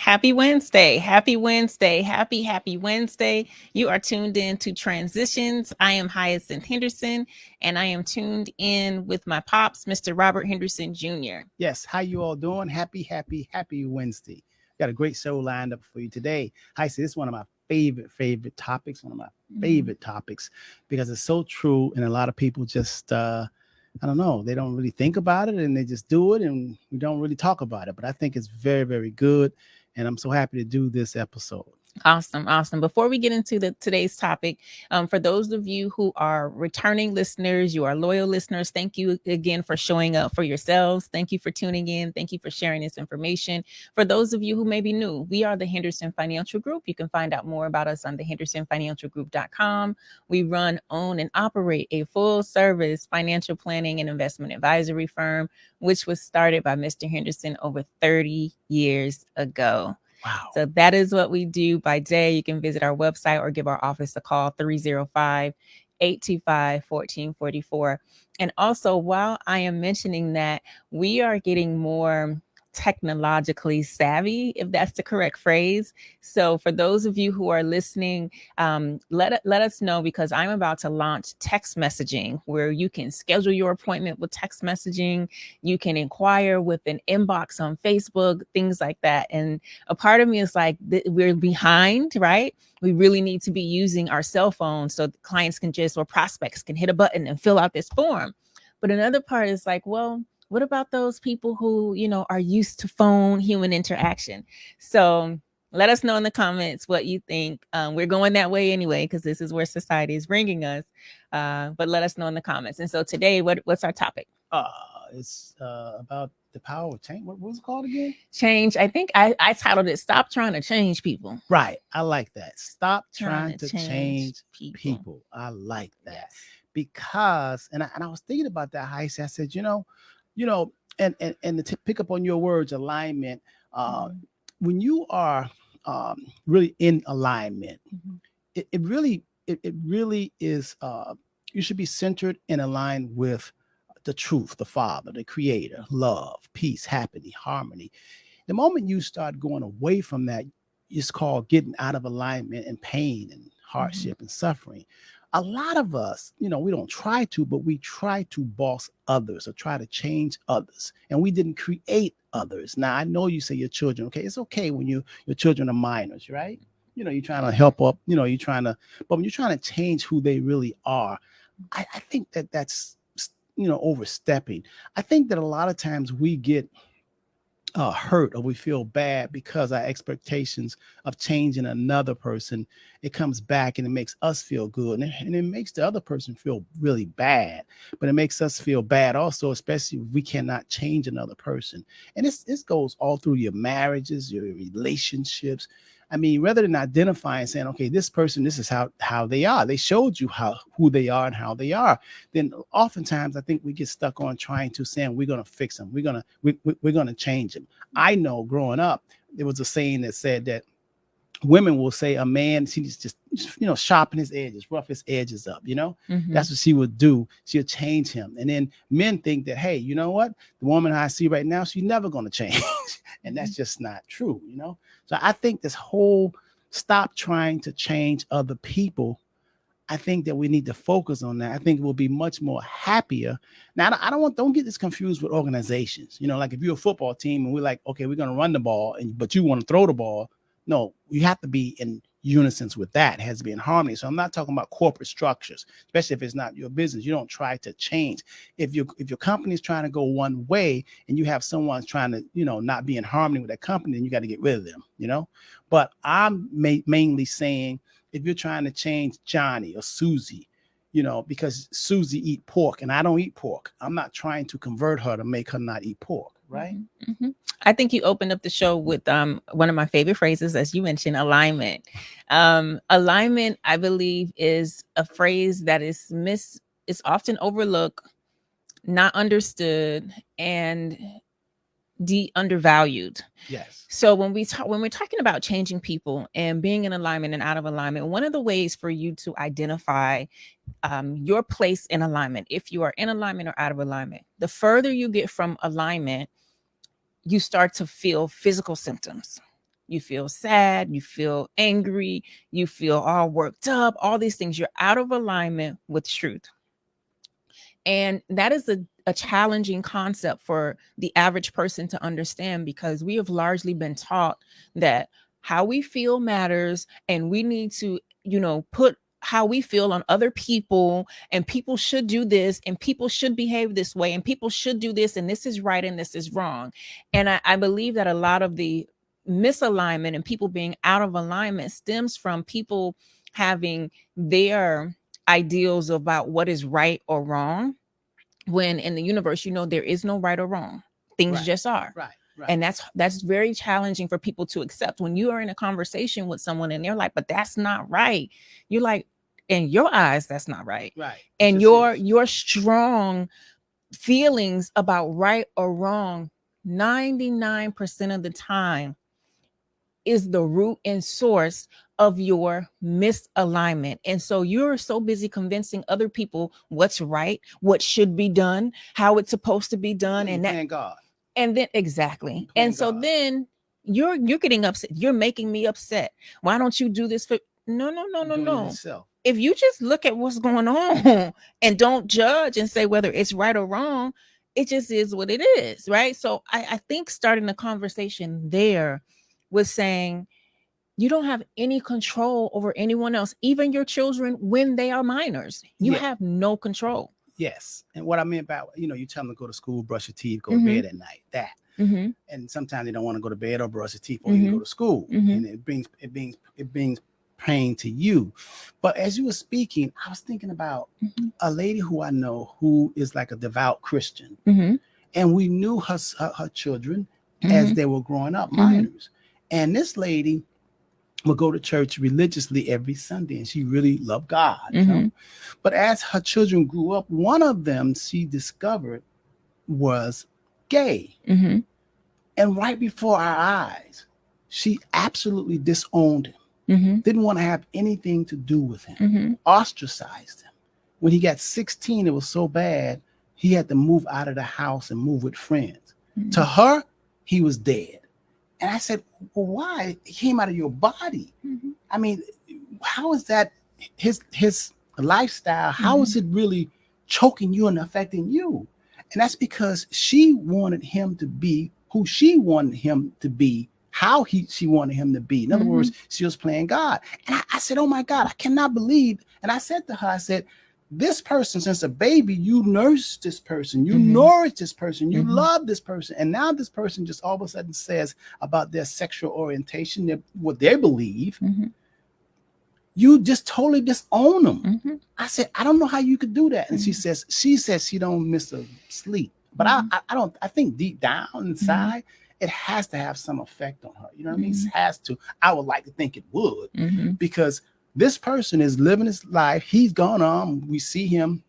Happy Wednesday. Happy Wednesday. Happy Wednesday. You are tuned in to Transitions. I am Hyacinth Henderson, and I am tuned in with my pops, Mr. Robert Henderson Jr. Yes, how you all doing? Happy Wednesday. Got a great show lined up for you today. Hi, see, this is one of my favorite topics, one of my favorite topics, because it's so true. And a lot of people just, I don't know, they don't really think about it and they just do it and we don't really talk about it. But I think it's very good. And I'm so happy to do this episode. Awesome. Before we get into today's topic, for those of you who are returning listeners, you are loyal listeners, thank you again for showing up for yourselves. Thank you for tuning in. Thank you for sharing this information. For those of you who may be new, we are the Henderson Financial Group. You can find out more about us on the hendersonfinancialgroup.com. We run, own, and operate a full-service financial planning and investment advisory firm, which was started by Mr. Henderson over 30 years ago. Wow. So that is what we do by day. You can visit our website or give our office a call, 305-825-1444. And also, while I am mentioning that, we are getting more technologically savvy, if that's the correct phrase. So for those of you who are listening, let us know, because I'm about to launch text messaging where you can schedule your appointment with text messaging. You can inquire with an inbox on Facebook, things like that. And a part of me is like, we're behind, right? We really need to be using our cell phones so clients can just, or prospects can hit a button and fill out this form. But another part is like, well, what about those people who, are used to phone human interaction? So let us know in the comments what you think. We're going that way anyway, because this is where society is bringing us. But let us know in the comments. And so today, what's our topic? It's about the power of change. What was it called again? Change. I think I titled it, Stop Trying to Change People. Right. I like that. Stop trying to change people. I like that. Yes. Because, and I was thinking about that, Heisey. I said, and to pick up on your words, alignment, when you are really in alignment, it really is, you should be centered and aligned with the truth, the Father, the Creator, love, peace, happiness, harmony. The moment you start going away from that, it's called getting out of alignment and pain and hardship and suffering. A lot of us, we don't try to, but we try to boss others or try to change others. And we didn't create others. Now, I know you say your children, okay, it's okay when your children are minors, right? You're trying to help up, but when you're trying to change who they really are, I think that's, overstepping. I think that a lot of times we get hurt or we feel bad because our expectations of changing another person, it comes back and it makes us feel good, and it makes the other person feel really bad, but it makes us feel bad also, especially if we cannot change another person. And this goes all through your marriages, your relationships. I mean, rather than identifying saying, okay, this person, this is how they are. They showed you who they are and how they are. Then oftentimes I think we get stuck on trying to saying we're going to fix them. We're going to change them. I know growing up, there was a saying that said that women will say a man, she's just, sharpen his edges, rough his edges up, that's what she would do. She'll change him. And then men think that, hey, you know what? The woman I see right now, she's never going to change. And that's just not true, So I think this whole stop trying to change other people, I think that we need to focus on that. I think we'll be much more happier. Now, don't get this confused with organizations. Like if you're a football team and we're like, okay, we're going to run the ball, but you want to throw the ball. No, you have to be in unison with that. It has to be in harmony. So I'm not talking about corporate structures, especially if it's not your business. You don't try to change. If your company is trying to go one way and you have someone trying to, not be in harmony with that company, then you got to get rid of them, But I'm mainly saying if you're trying to change Johnny or Susie, because Susie eat pork and I don't eat pork, I'm not trying to convert her to make her not eat pork. Right. Mm-hmm. I think you opened up the show with one of my favorite phrases, as you mentioned, alignment. Alignment, I believe, is a phrase that is often overlooked, not understood, and undervalued. Yes. So when we're talking about changing people and being in alignment and out of alignment, one of the ways for you to identify your place in alignment, if you are in alignment or out of alignment, the further you get from alignment, you start to feel physical symptoms. you feel sad, you feel angry, you feel all worked up, all these things. You're out of alignment with truth. And that is a challenging concept for the average person to understand, because we have largely been taught that how we feel matters, and we need to, put how we feel on other people, and people should do this, and people should behave this way, and people should do this, and this is right and this is wrong. And I believe that a lot of the misalignment and people being out of alignment stems from people having their ideals about what is right or wrong, when in the universe, there is no right or wrong. Things just are. Right. And that's very challenging for people to accept. When you are in a conversation with someone and they're like, but that's not right. You're like, in your eyes, that's not right. Right. And your strong feelings about right or wrong, 99% of the time, is the root and source of your misalignment. And so you're so busy convincing other people what's right, what should be done, how it's supposed to be done, and that God. And then exactly. And so God. Then you're getting upset. You're making me upset. Why don't you do this for No. If you just look at what's going on and don't judge and say whether it's right or wrong, it just is what it is, right? So I think starting the conversation there was saying you don't have any control over anyone else, even your children when they are minors. You have no control. Yes. And what I mean about, you tell them to go to school, brush your teeth, go to bed at night, that. And sometimes they don't want to go to bed or brush their teeth or even go to school. And it brings pain to you. But as you were speaking, I was thinking about a lady who I know who is like a devout Christian. And we knew her children as they were growing up, minors. And this lady would go to church religiously every Sunday, and she really loved God. But as her children grew up, one of them she discovered was gay. And right before our eyes, she absolutely disowned him, didn't want to have anything to do with him, ostracized him. When he got 16, it was so bad, he had to move out of the house and move with friends. To her, he was dead. And I said, well, why? It came out of your body. I mean, how is that his lifestyle? How is it really choking you and affecting you? And that's because she wanted him to be who she wanted him to be, how she wanted him to be. In other words, she was playing God. And I said, oh my God, I cannot believe. And I said to her, I said, this person, since a baby, you nursed this person, you nourished this person, you loved this person. And now this person just all of a sudden says about their sexual orientation, what they believe. You just totally disown them. I said, I don't know how you could do that. And she says she don't miss a sleep. But I think deep down inside, it has to have some effect on her. You know what I mean? It has to. I would like to think it would, because this person is living his life. He's gone on. We see him,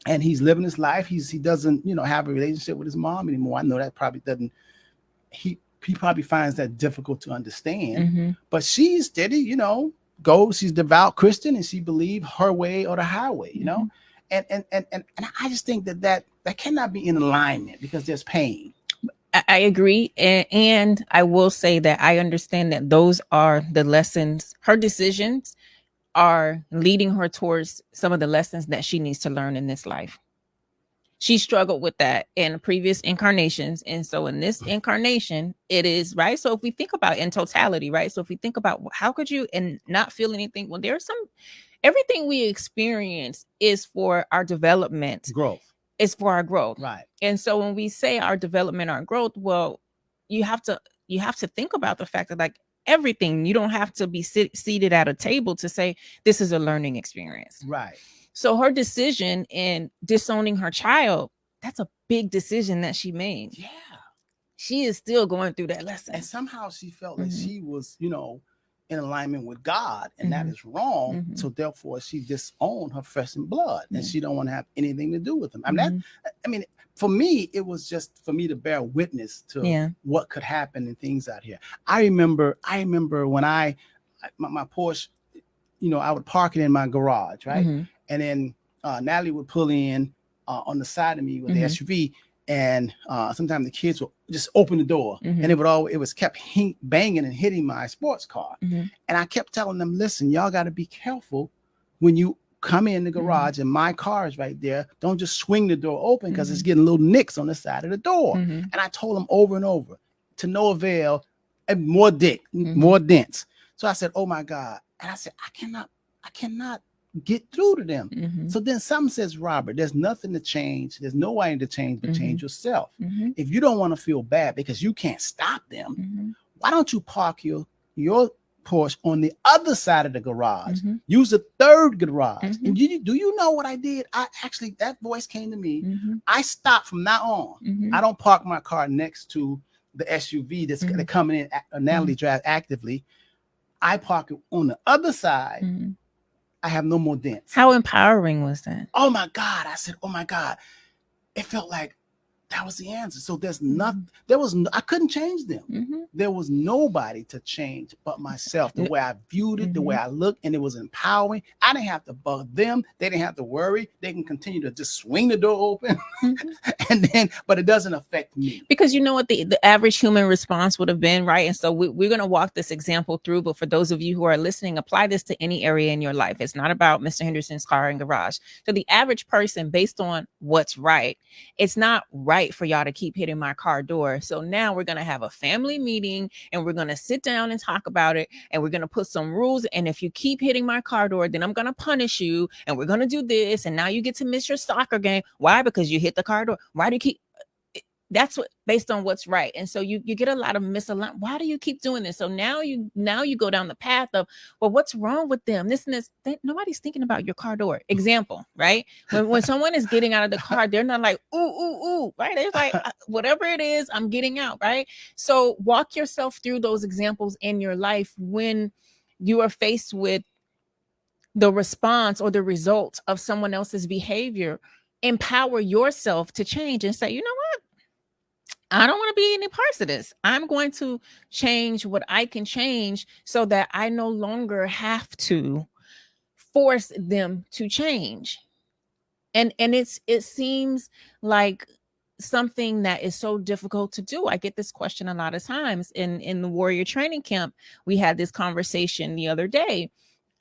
and he's living his life. He doesn't, have a relationship with his mom anymore. I know that probably doesn't. He probably finds that difficult to understand. But she's steady, goes. She's devout Christian, and she believes her way or the highway. And I just think that cannot be in alignment because there's pain. I agree. And I will say that I understand that those are the lessons. Her decisions are leading her towards some of the lessons that she needs to learn in this life. She struggled with that in previous incarnations. And so in this incarnation, it is, right? So if we think about in totality, right? So if we think about how could you and not feel anything? Well, there's everything we experience is for our development. Growth. It's for our growth. Right. And so when we say our development, our growth, well, you have to think about the fact that like everything, you don't have to be seated at a table to say this is a learning experience. Right. So her decision in disowning her child, that's a big decision that she made. Yeah. She is still going through that lesson. And somehow she felt that she was, in alignment with God, and that is wrong. So therefore she disowned her flesh and blood, and she don't want to have anything to do with him. I mean, for me, it was just for me to bear witness to what could happen and things out here. I remember when my Porsche, I would park it in my garage, right? And then Natalie would pull in on the side of me with the SUV, and sometimes the kids will just open the door, and it was kept banging and hitting my sports car. And I kept telling them, listen, y'all got to be careful when you come in the garage and my car is right there. Don't just swing the door open because it's getting little nicks on the side of the door. And I told them over and over, to no avail, and more dents. So I said, oh my God. And I said, I cannot get through to them. So then something says, Robert, there's nothing to change. There's no way to change but change yourself. If you don't want to feel bad because you can't stop them, why don't you park your Porsche on the other side of the garage? Use the third garage. And do you know what I did? That voice came to me. I stopped from now on. I don't park my car next to the SUV that's coming in. Natalie drives actively. I park it on the other side. I have no more dents. How empowering was that? Oh my God. I said, oh my God. It felt like that was the answer. So there's nothing, I couldn't change them. There was nobody to change but myself, the way I viewed it, the way I looked, and it was empowering. I didn't have to bug them. They didn't have to worry. They can continue to just swing the door open but it doesn't affect me. Because you know what the average human response would have been, right? And so we're going to walk this example through, but for those of you who are listening, apply this to any area in your life. It's not about Mr. Henderson's car and garage. So the average person, based on what's right, it's not right for y'all to keep hitting my car door. So now we're going to have a family meeting and we're going to sit down and talk about it. And we're going to put some rules. And if you keep hitting my car door, then I'm going to punish you. And we're going to do this. And now you get to miss your soccer game. Why? Because you hit the car door. Why do you keep? That's what, based on what's right. And so you get a lot of misalignment. Why do you keep doing this? So now you go down the path of, well, what's wrong with them? This and this. Nobody's thinking about your car door. Example, right? When someone is getting out of the car, they're not like, ooh, right? They're like, whatever it is, I'm getting out, right? So walk yourself through those examples in your life when you are faced with the response or the result of someone else's behavior. Empower yourself to change and say, you know what? I don't want to be any parts of this. I'm going to change what I can change so that I no longer have to force them to change. And it seems like something that is so difficult to do. I get this question a lot of times in the Warrior Training Camp. We had this conversation the other day,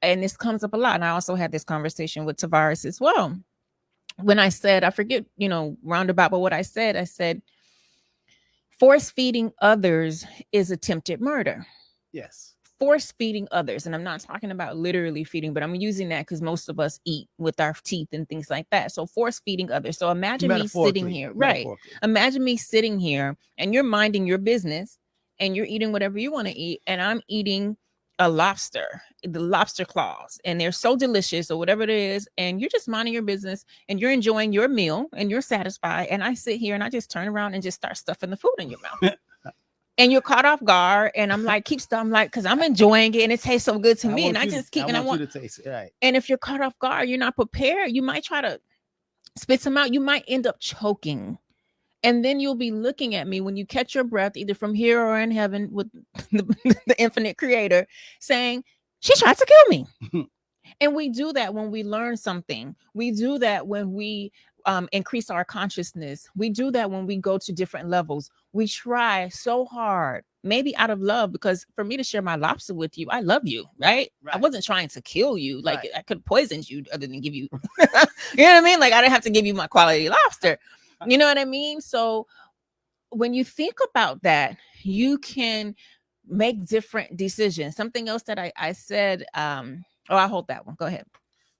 and this comes up a lot. And I also had this conversation with Tavares as well. When I said, I forget, roundabout, but what I said, force feeding others is attempted murder. Yes. Force feeding others. And I'm not talking about literally feeding, but I'm using that because most of us eat with our teeth and things like that. So force feeding others. So imagine me sitting here, right? Imagine me sitting here and you're minding your business and you're eating whatever you want to eat. And I'm eating a lobster, the lobster claws, and they're so delicious or whatever it is. And you're just minding your business and you're enjoying your meal and you're satisfied. And I sit here and I just turn around and just start stuffing the food in your mouth. And you're caught off guard. And I'm like, keep stuff. I'm like, because I'm enjoying it and it tastes so good to me. And I just keep, and I want you to taste it. Right. And if you're caught off guard, you're not prepared. You might try to spit some out. You might end up choking. And then you'll be looking at me when you catch your breath, either from here or in heaven with the infinite creator, saying, she tried to kill me. And we do that when we learn something. We do that when we increase our consciousness. We do that when we go to different levels. We try so hard, maybe out of love, because for me to share my lobster with you, I love you, right? I wasn't trying to kill you. Like I could have poisoned you other than give you, you know what I mean? Like I didn't have to give you my quality lobster. You know what I mean? So when you think about that, you can make different decisions. Something else that I said, I'll hold that one. Go ahead.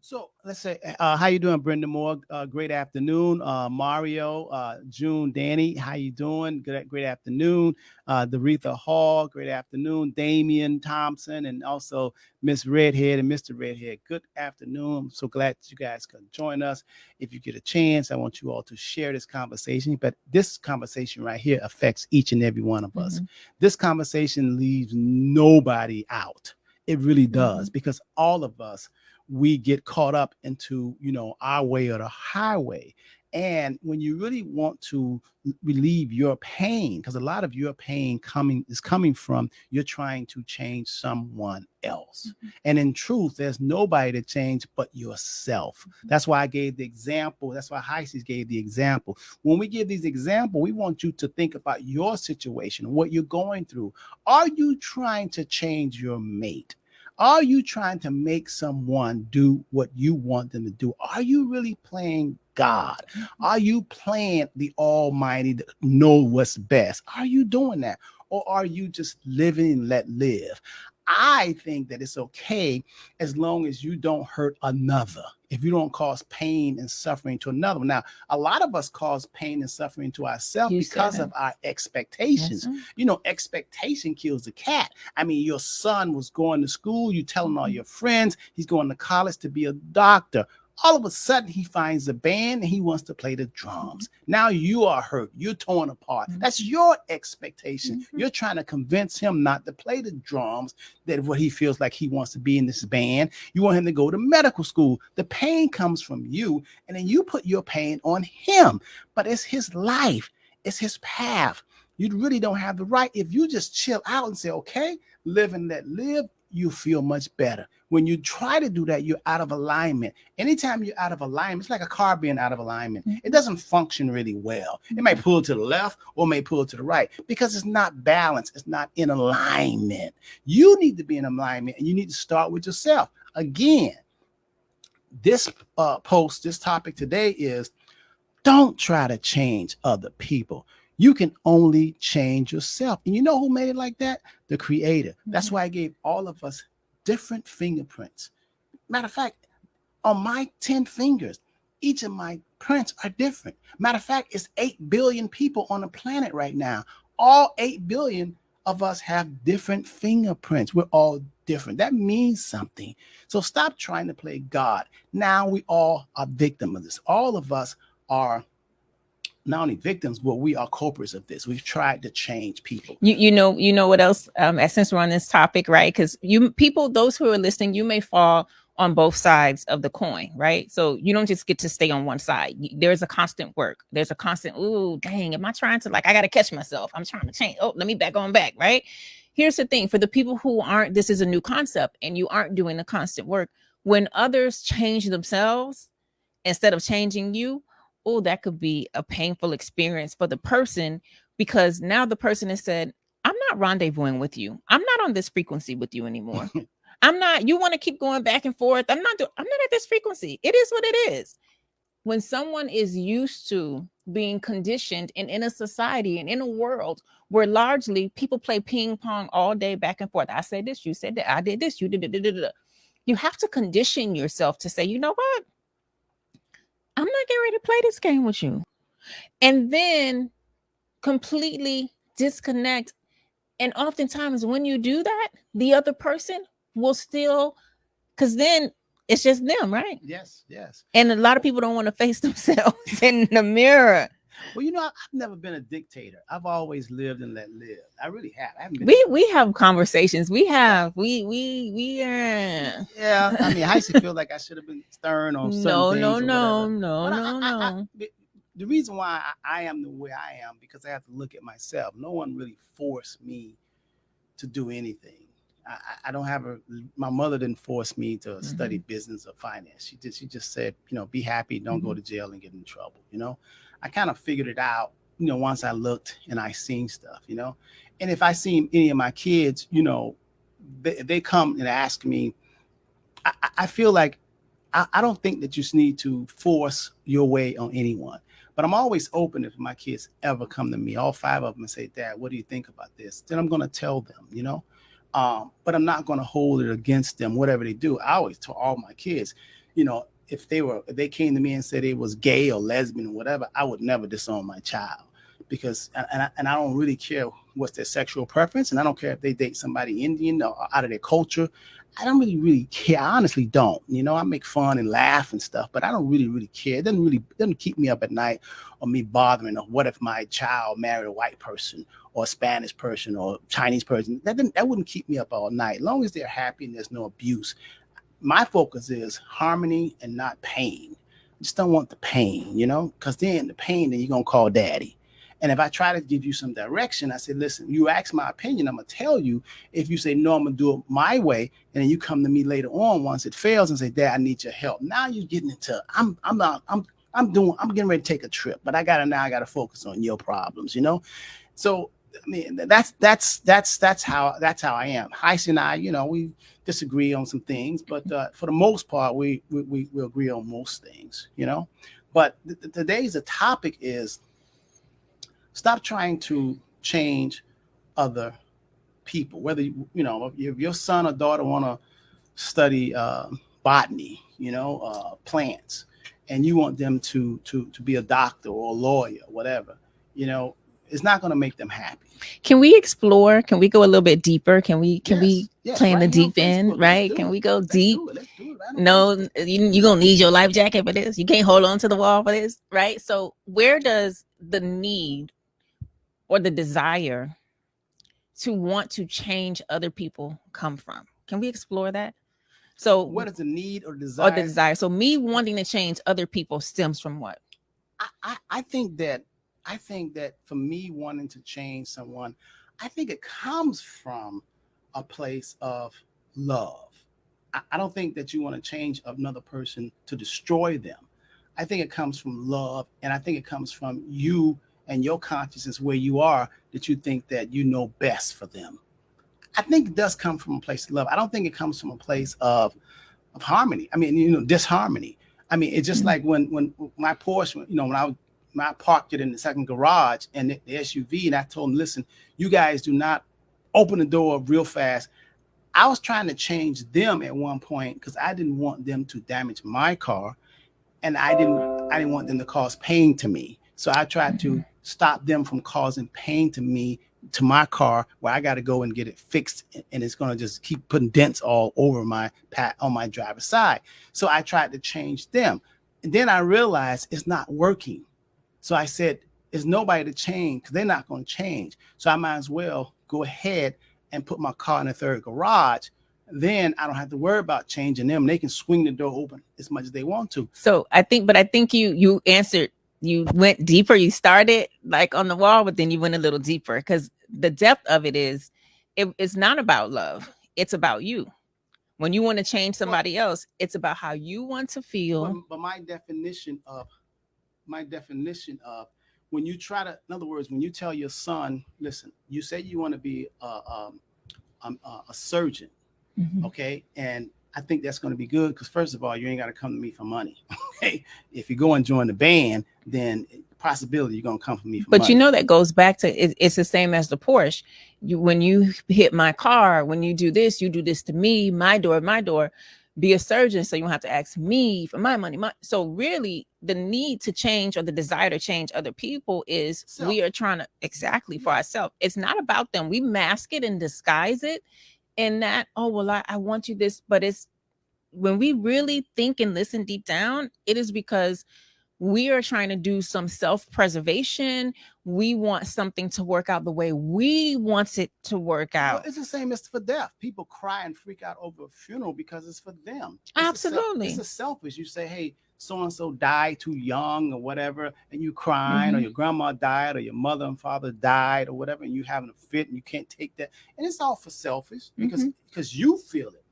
So let's say, how you doing, Brenda Moore? Great afternoon. Mario, June, Danny, how you doing? Great afternoon. Doretha Hall, great afternoon. Damian Thompson, and also Miss Redhead and Mr. Redhead. Good afternoon. I'm so glad that you guys could join us. If you get a chance, I want you all to share this conversation. But this conversation right here affects each and every one of us. This conversation leaves nobody out. It really does, because all of us, we get caught up into, our way or the highway. And when you really want to relieve your pain, because a lot of your pain is coming from you're trying to change someone else. And in truth, there's nobody to change but yourself. That's why I gave the example. That's why Hyacinth gave the example. When we give these examples, we want you to think about your situation, what you're going through. Are you trying to change your mate? Are you trying to make someone do what you want them to do? Are you really playing God? Are you playing the Almighty to know what's best? Are you doing that? Or are you just living and let live? I think that it's okay as long as you don't hurt another. If you don't cause pain and suffering to another. Now, a lot of us cause pain and suffering to ourselves because of our expectations. Expectation kills the cat. I mean, your son was going to school, you telling all your friends he's going to college to be a doctor. All of a sudden, he finds a band and he wants to play the drums. Now you are hurt. You're torn apart. That's your expectation. You're trying to convince him not to play the drums, that what he feels like he wants to be in this band. You want him to go to medical school. The pain comes from you, and then you put your pain on him. But it's his life. It's his path. You really don't have the right. If you just chill out and say, okay, live and let live, you feel much better. When you try to do that, you're out of alignment. Anytime you're out of alignment, it's like a car being out of alignment. It doesn't function really well. It may pull to the left or may pull to the right because it's not balanced. It's not in alignment. You need to be in alignment, and you need to start with yourself. Again, this this topic today is don't try to change other people. You can only change yourself. And you know who made it like that? The Creator. That's why I gave all of us different fingerprints. Matter of fact, on my 10 fingers, each of my prints are different. Matter of fact, it's 8 billion people on the planet right now. All 8 billion of us have different fingerprints. We're all different. That means something. So stop trying to play God. Now we all are victims of this. All of us are not only victims, but we are culprits of this. We've tried to change people. You know what else? Since we're on this topic, right? Because those who are listening, you may fall on both sides of the coin, right? So you don't just get to stay on one side. There's a constant work. There's a constant, ooh, dang, am I trying to, I got to catch myself. I'm trying to change. Oh, let me back on back, right? Here's the thing. For the people who aren't, this is a new concept and you aren't doing the constant work. When others change themselves instead of changing you, oh, that could be a painful experience for the person, because now the person has said, I'm not rendezvousing with you. I'm not on this frequency with you anymore. I'm not, you want to keep going back and forth. I'm not at this frequency. It is what it is. When someone is used to being conditioned and in a society and in a world where largely people play ping pong all day back and forth. I said this, you said that, I did this, you did it. You have to condition yourself to say, you know what? I'm not getting ready to play this game with you. And then completely disconnect. And oftentimes when you do that, the other person will still, because then it's just them, right? Yes, yes. And a lot of people don't want to face themselves in the mirror. Well, I've never been a dictator. I've always lived and let live. I really have. I haven't been. We have conversations. We are. Yeah, I mean, I feel like I should have been stern on certain things. No. The reason why I am the way I am, because I have to look at myself. No one really forced me to do anything. I don't have my mother didn't force me to study business or finance. She just said, be happy, don't go to jail and get in trouble. I kind of figured it out, once I looked and I seen stuff, and if I see any of my kids, they come and ask me, I feel like I don't think that you need to force your way on anyone. But I'm always open if my kids ever come to me, all 5 of them, and say, Dad, what do you think about this? Then I'm going to tell them, but I'm not going to hold it against them, whatever they do. I always tell all my kids, if they came to me and said they was gay or lesbian or whatever, I would never disown my child, because and I don't really care what's their sexual preference, and I don't care if they date somebody Indian or out of their culture. I don't really care. I honestly don't. I make fun and laugh and stuff, but I don't really care. It doesn't keep me up at night or me bothering. Or what if my child married a white person or a Spanish person or Chinese person? That wouldn't keep me up all night. As long as they're happy and there's no abuse. My focus is harmony and not pain. just don't want the pain, because then the pain, then you're going to call daddy. And if I try to give you some direction, I said, listen, you ask my opinion, I'm going to tell you. If you say, no, I'm going to do it my way, and then you come to me later on once it fails and say, Dad, I need your help. Now you're getting into, I'm getting ready to take a trip, but I got to focus on your problems, So, I mean, that's how I am. Heist and I, we disagree on some things, but for the most part, we agree on most things, But today's the topic is, stop trying to change other people. Whether if your son or daughter want to study botany, plants, and you want them to be a doctor or a lawyer, whatever, it's not going to make them happy. Can we explore? Can we go a little bit deeper? Can we play in the deep end, right? Can we go deep? Let's do it. No, you're gonna need your life jacket for this. You can't hold on to the wall for this, right? So where does the need or the desire to want to change other people come from? Can we explore that? So what is the need or desire? Or the desire. So me wanting to change other people stems from what? I think that for me wanting to change someone, I think it comes from a place of love. I don't think that you want to change another person to destroy them. I think it comes from love, and I think it comes from you and your consciousness where you are, that you think that you know best for them. I think it does come from a place of love. I don't think it comes from a place of harmony. I mean, disharmony. I mean, it's just like when my Porsche, when I parked it in the second garage and the SUV, and I told them, listen, you guys do not open the door real fast. I was trying to change them at one point because I didn't want them to damage my car, and I didn't want them to cause pain to me. So I tried to stop them from causing pain to me, to my car, where I got to go and get it fixed, and it's going to just keep putting dents all over on my driver's side. So I tried to change them, and then I realized it's not working. So I said, there's nobody to change because they're not going to change. So I might as well go ahead and put my car in the third garage. Then I don't have to worry about changing them. They can swing the door open as much as they want to. So I think you answered. You went deeper. You started like on the wall, but then you went a little deeper, because the depth of it is, it's not about love. It's about you. When you want to change somebody else, it's about how you want to feel. But my definition of when you try to, in other words, when you tell your son, listen, you say you want to be a surgeon, okay, and I think that's going to be good because, first of all, you ain't got to come to me for money. Okay, if you go and join the band, then possibility you're going to come for me for money. But that goes back to it's the same as the Porsche. When you hit my car, when you do this to me, my door. Be a surgeon, so you don't have to ask me for my money. So really, the need to change or the desire to change other people is we are trying to exactly for ourselves. It's not about them. We mask it and disguise it in that, oh, well, I want you this, but it's when we really think and listen deep down, it is because we are trying to do some self-preservation. We want something to work out the way we want it to work out. Well, it's the same as for death. People cry and freak out over a funeral because it's for them. Absolutely. It's a selfish. You say, hey, so-and-so died too young or whatever, and you crying, or your grandma died, or your mother and father died or whatever, and you having a fit and you can't take that. And it's all for selfish because you feel it.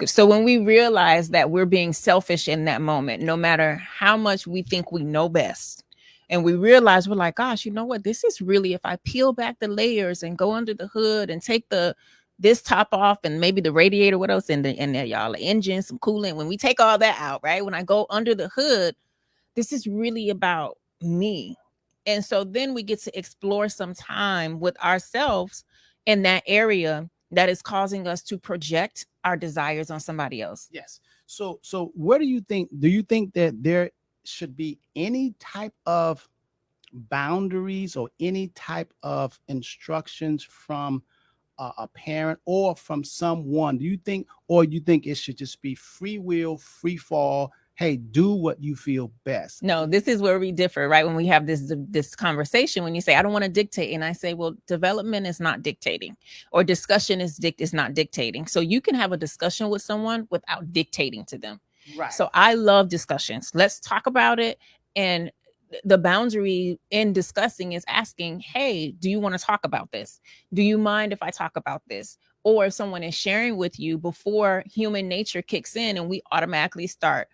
So when we realize that we're being selfish in that moment, no matter how much we think we know best, and we realize we're like, gosh, you know what? This is really, if I peel back the layers and go under the hood and take this top off and maybe the radiator, what else in there, y'all, the engine, some coolant. When we take all that out, right? When I go under the hood, this is really about me. And so then we get to explore some time with ourselves in that area that is causing us to project our desires on somebody else. Yes. So what do you think? Do you think that there should be any type of boundaries or any type of instructions from a parent or from someone? Do you think, or you think it should just be free will, free fall? Hey, do what you feel best. No, this is where we differ, right? When we have this conversation, when you say, I don't want to dictate. And I say, well, development is not dictating, or discussion is not dictating. So you can have a discussion with someone without dictating to them. Right. So I love discussions. Let's talk about it. And the boundary in discussing is asking, hey, do you want to talk about this? Do you mind if I talk about this? Or if someone is sharing with you, before human nature kicks in and we automatically start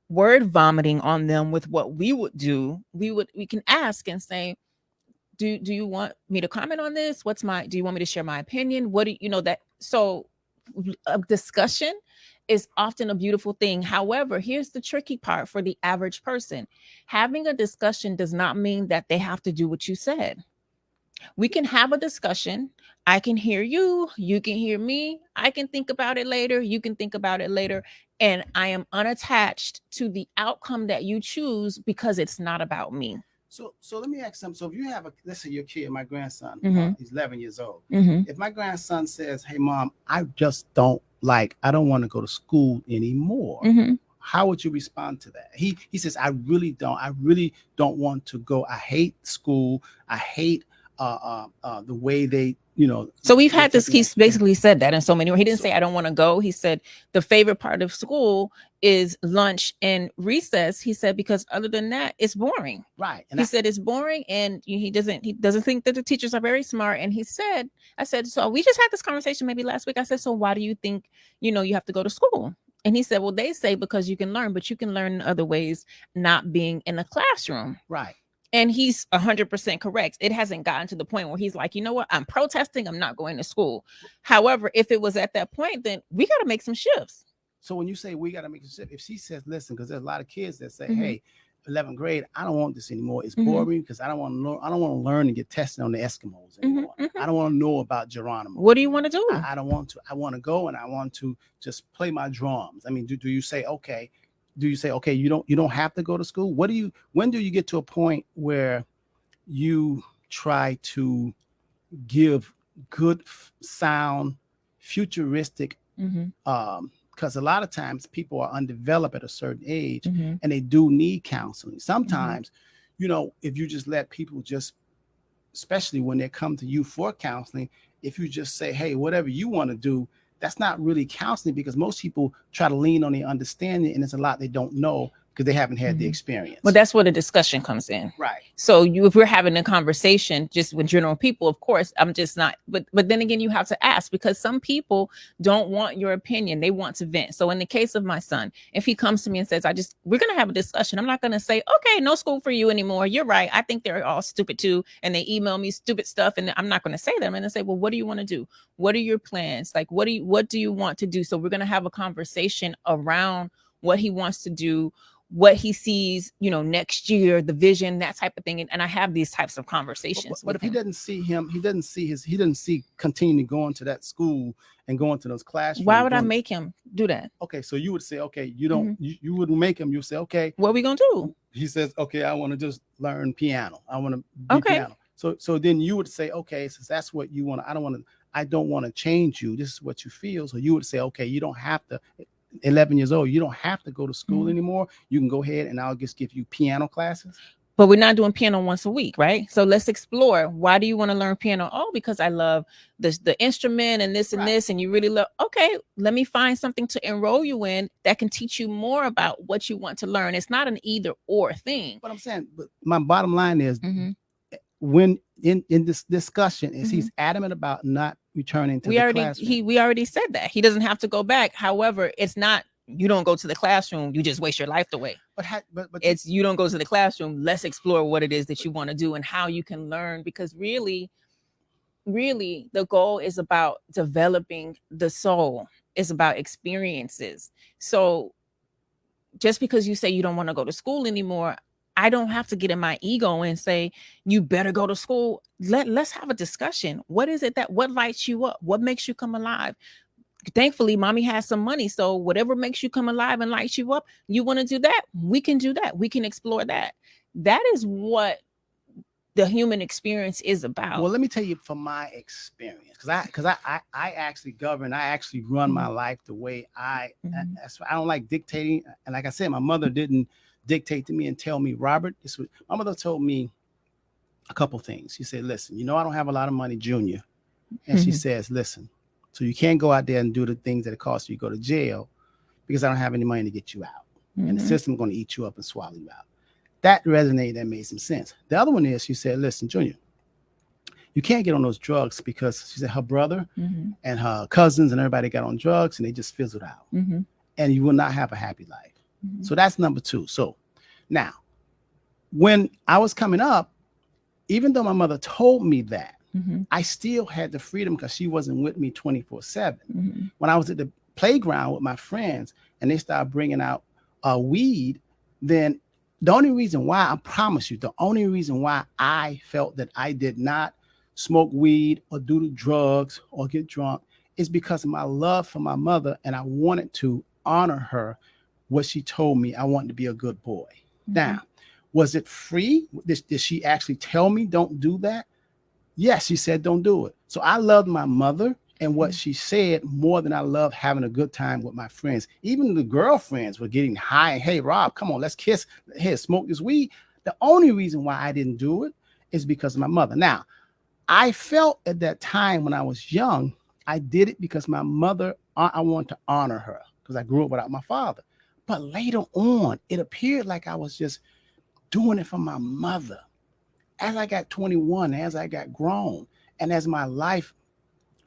word vomiting on them with what we would do, we can ask and say, do you want me to comment on this? Do you want me to share my opinion? What do you know that? So a discussion is often a beautiful thing. However, here's the tricky part for the average person. Having a discussion does not mean that they have to do what you said. We can have a discussion. I can hear you, you can hear me. I can think about it later, you can think about it later. And I am unattached to the outcome that you choose because it's not about me. So let me ask something. So if you have let's say your kid, my grandson, Mhm. he's 11 years old. Mhm. If my grandson says, "Hey, mom, I don't want to go to school anymore," Mhm. how would you respond to that? He says, I really don't want to go. I hate school. I hate the way they, So we've they're had this. taking He's it. basically said that in so many. He didn't So say I don't want to go. He said the favorite part of school is lunch and recess. He said because other than that, it's boring. right, and He said it's boring, and he doesn't think that the teachers are very smart. And I said, so we just had this conversation maybe last week. I said, so why do you think you have to go to school? And he said, well, they say because you can learn, but you can learn in other ways, not being in a classroom. right. And he's 100% correct. It hasn't gotten to the point where he's like, you know what? I'm protesting. I'm not going to school. However, if it was at that point, then we got to make some shifts. So when you say we got to make a shift, if she says, listen, because there's a lot of kids that say, Mhm. hey, 11th grade, I don't want this anymore. It's Mhm. boring because I don't want to learn. I don't want to learn and get tested on the Eskimos anymore. Mhm. I don't want to know about Geronimo. What do you want to do? I don't want to. I want to go and I want to just play my drums. I mean, do you say, okay? Do you say, okay, you don't have to go to school? When do you get to a point where you try to give good sound, futuristic, Mhm. because a lot of times people are undeveloped at a certain age Mhm. and they do need counseling. Sometimes, if you just let people especially when they come to you for counseling, if you just say, hey, whatever you want to do, that's not really counseling because most people try to lean on their understanding and it's a lot they don't know because they haven't had the experience. Well, that's where the discussion comes in. Right. So if we're having a conversation just with general people, of course, I'm just not. But then again, you have to ask because some people don't want your opinion; they want to vent. So in the case of my son, if he comes to me and says, we're going to have a discussion," I'm not going to say, "Okay, no school for you anymore. You're right. I think they're all stupid too," and they email me stupid stuff, and I'm not going to say that. I'm going to say, "Well, what do you want to do? What are your plans? Like, what do you want to do?" So we're going to have a conversation around what he wants to do, what he sees, next year, the vision, that type of thing. And I have these types of conversations. But if he doesn't see continuing going to that school and going to those classrooms. Why would I make him do that? Okay, so you would say, okay, you don't, you wouldn't make him. You say, okay, what are we gonna do? He says, okay, I want to just learn piano. I want to be piano. So then you would say, okay, since that's what you want, I don't want to change you. This is what you feel. So you would say, okay, you don't have to. 11 years old, you don't have to go to school anymore. You can go ahead and I'll just give you piano classes. But we're not doing piano once a week, right? So let's explore. Why do you want to learn piano? Oh, because I love the instrument and this and this, and you really love. Okay, let me find something to enroll you in that can teach you more about what you want to learn. It's not an either or thing. But I'm saying, but my bottom line is, when in this discussion, is he's adamant about not returning to the classroom. We already said that he doesn't have to go back. However, it's not. You don't go to the classroom, you just waste your life away. But it's you don't go to the classroom. Let's explore what it is that you want to do and how you can learn. Because really, the goal is about developing the soul. It's about experiences. So just because you say you don't want to go to school anymore, I don't have to get in my ego and say, you better go to school. Let's have a discussion. What is it what lights you up? What makes you come alive? Thankfully, mommy has some money. So whatever makes you come alive and lights you up, you want to do that? We can do that. We can explore that. That is what the human experience is about. Well, let me tell you from my experience, because I actually govern, I actually run my life the way I don't like dictating. And like I said, my mother didn't dictate to me and tell me, Robert, my mother told me a couple things. She said, listen, I don't have a lot of money, Junior. And she says, listen, so you can't go out there and do the things that it costs you to go to jail. because I don't have any money to get you out. And the system's going to eat you up and swallow you out. That resonated. That made some sense. The other one is she said, listen, Junior, you can't get on those drugs because she said her brother and her cousins and everybody got on drugs and they just fizzled out. And you will not have a happy life. So that's number 2. So now, when I was coming up, even though my mother told me that, I still had the freedom because she wasn't with me 24/7. When I was at the playground with my friends and they started bringing out weed, then the only reason why, I promise you, the only reason why I felt that I did not smoke weed or do the drugs or get drunk is because of my love for my mother, and I wanted to honor her, what she told me. I wanted to be a good boy. Now, was it free? Did she actually tell me don't do that? Yes, she said don't do it. So I loved my mother and what she said more than I loved having a good time with my friends. Even the girlfriends were getting high. Hey, Rob, come on, let's kiss. Here, smoke this weed. The only reason why I didn't do it is because of my mother. Now, I felt at that time when I was young, I did it because my mother, I wanted to honor her because I grew up without my father. But later on, it appeared like I was just doing it for my mother. As I got 21, as I got grown, and as my life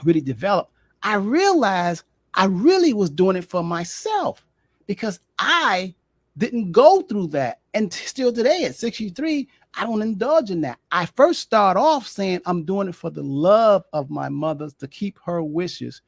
really developed, I realized I really was doing it for myself because I didn't go through that. And still today at 63, I don't indulge in that. I first start off saying I'm doing it for the love of my mother, to keep her wishes.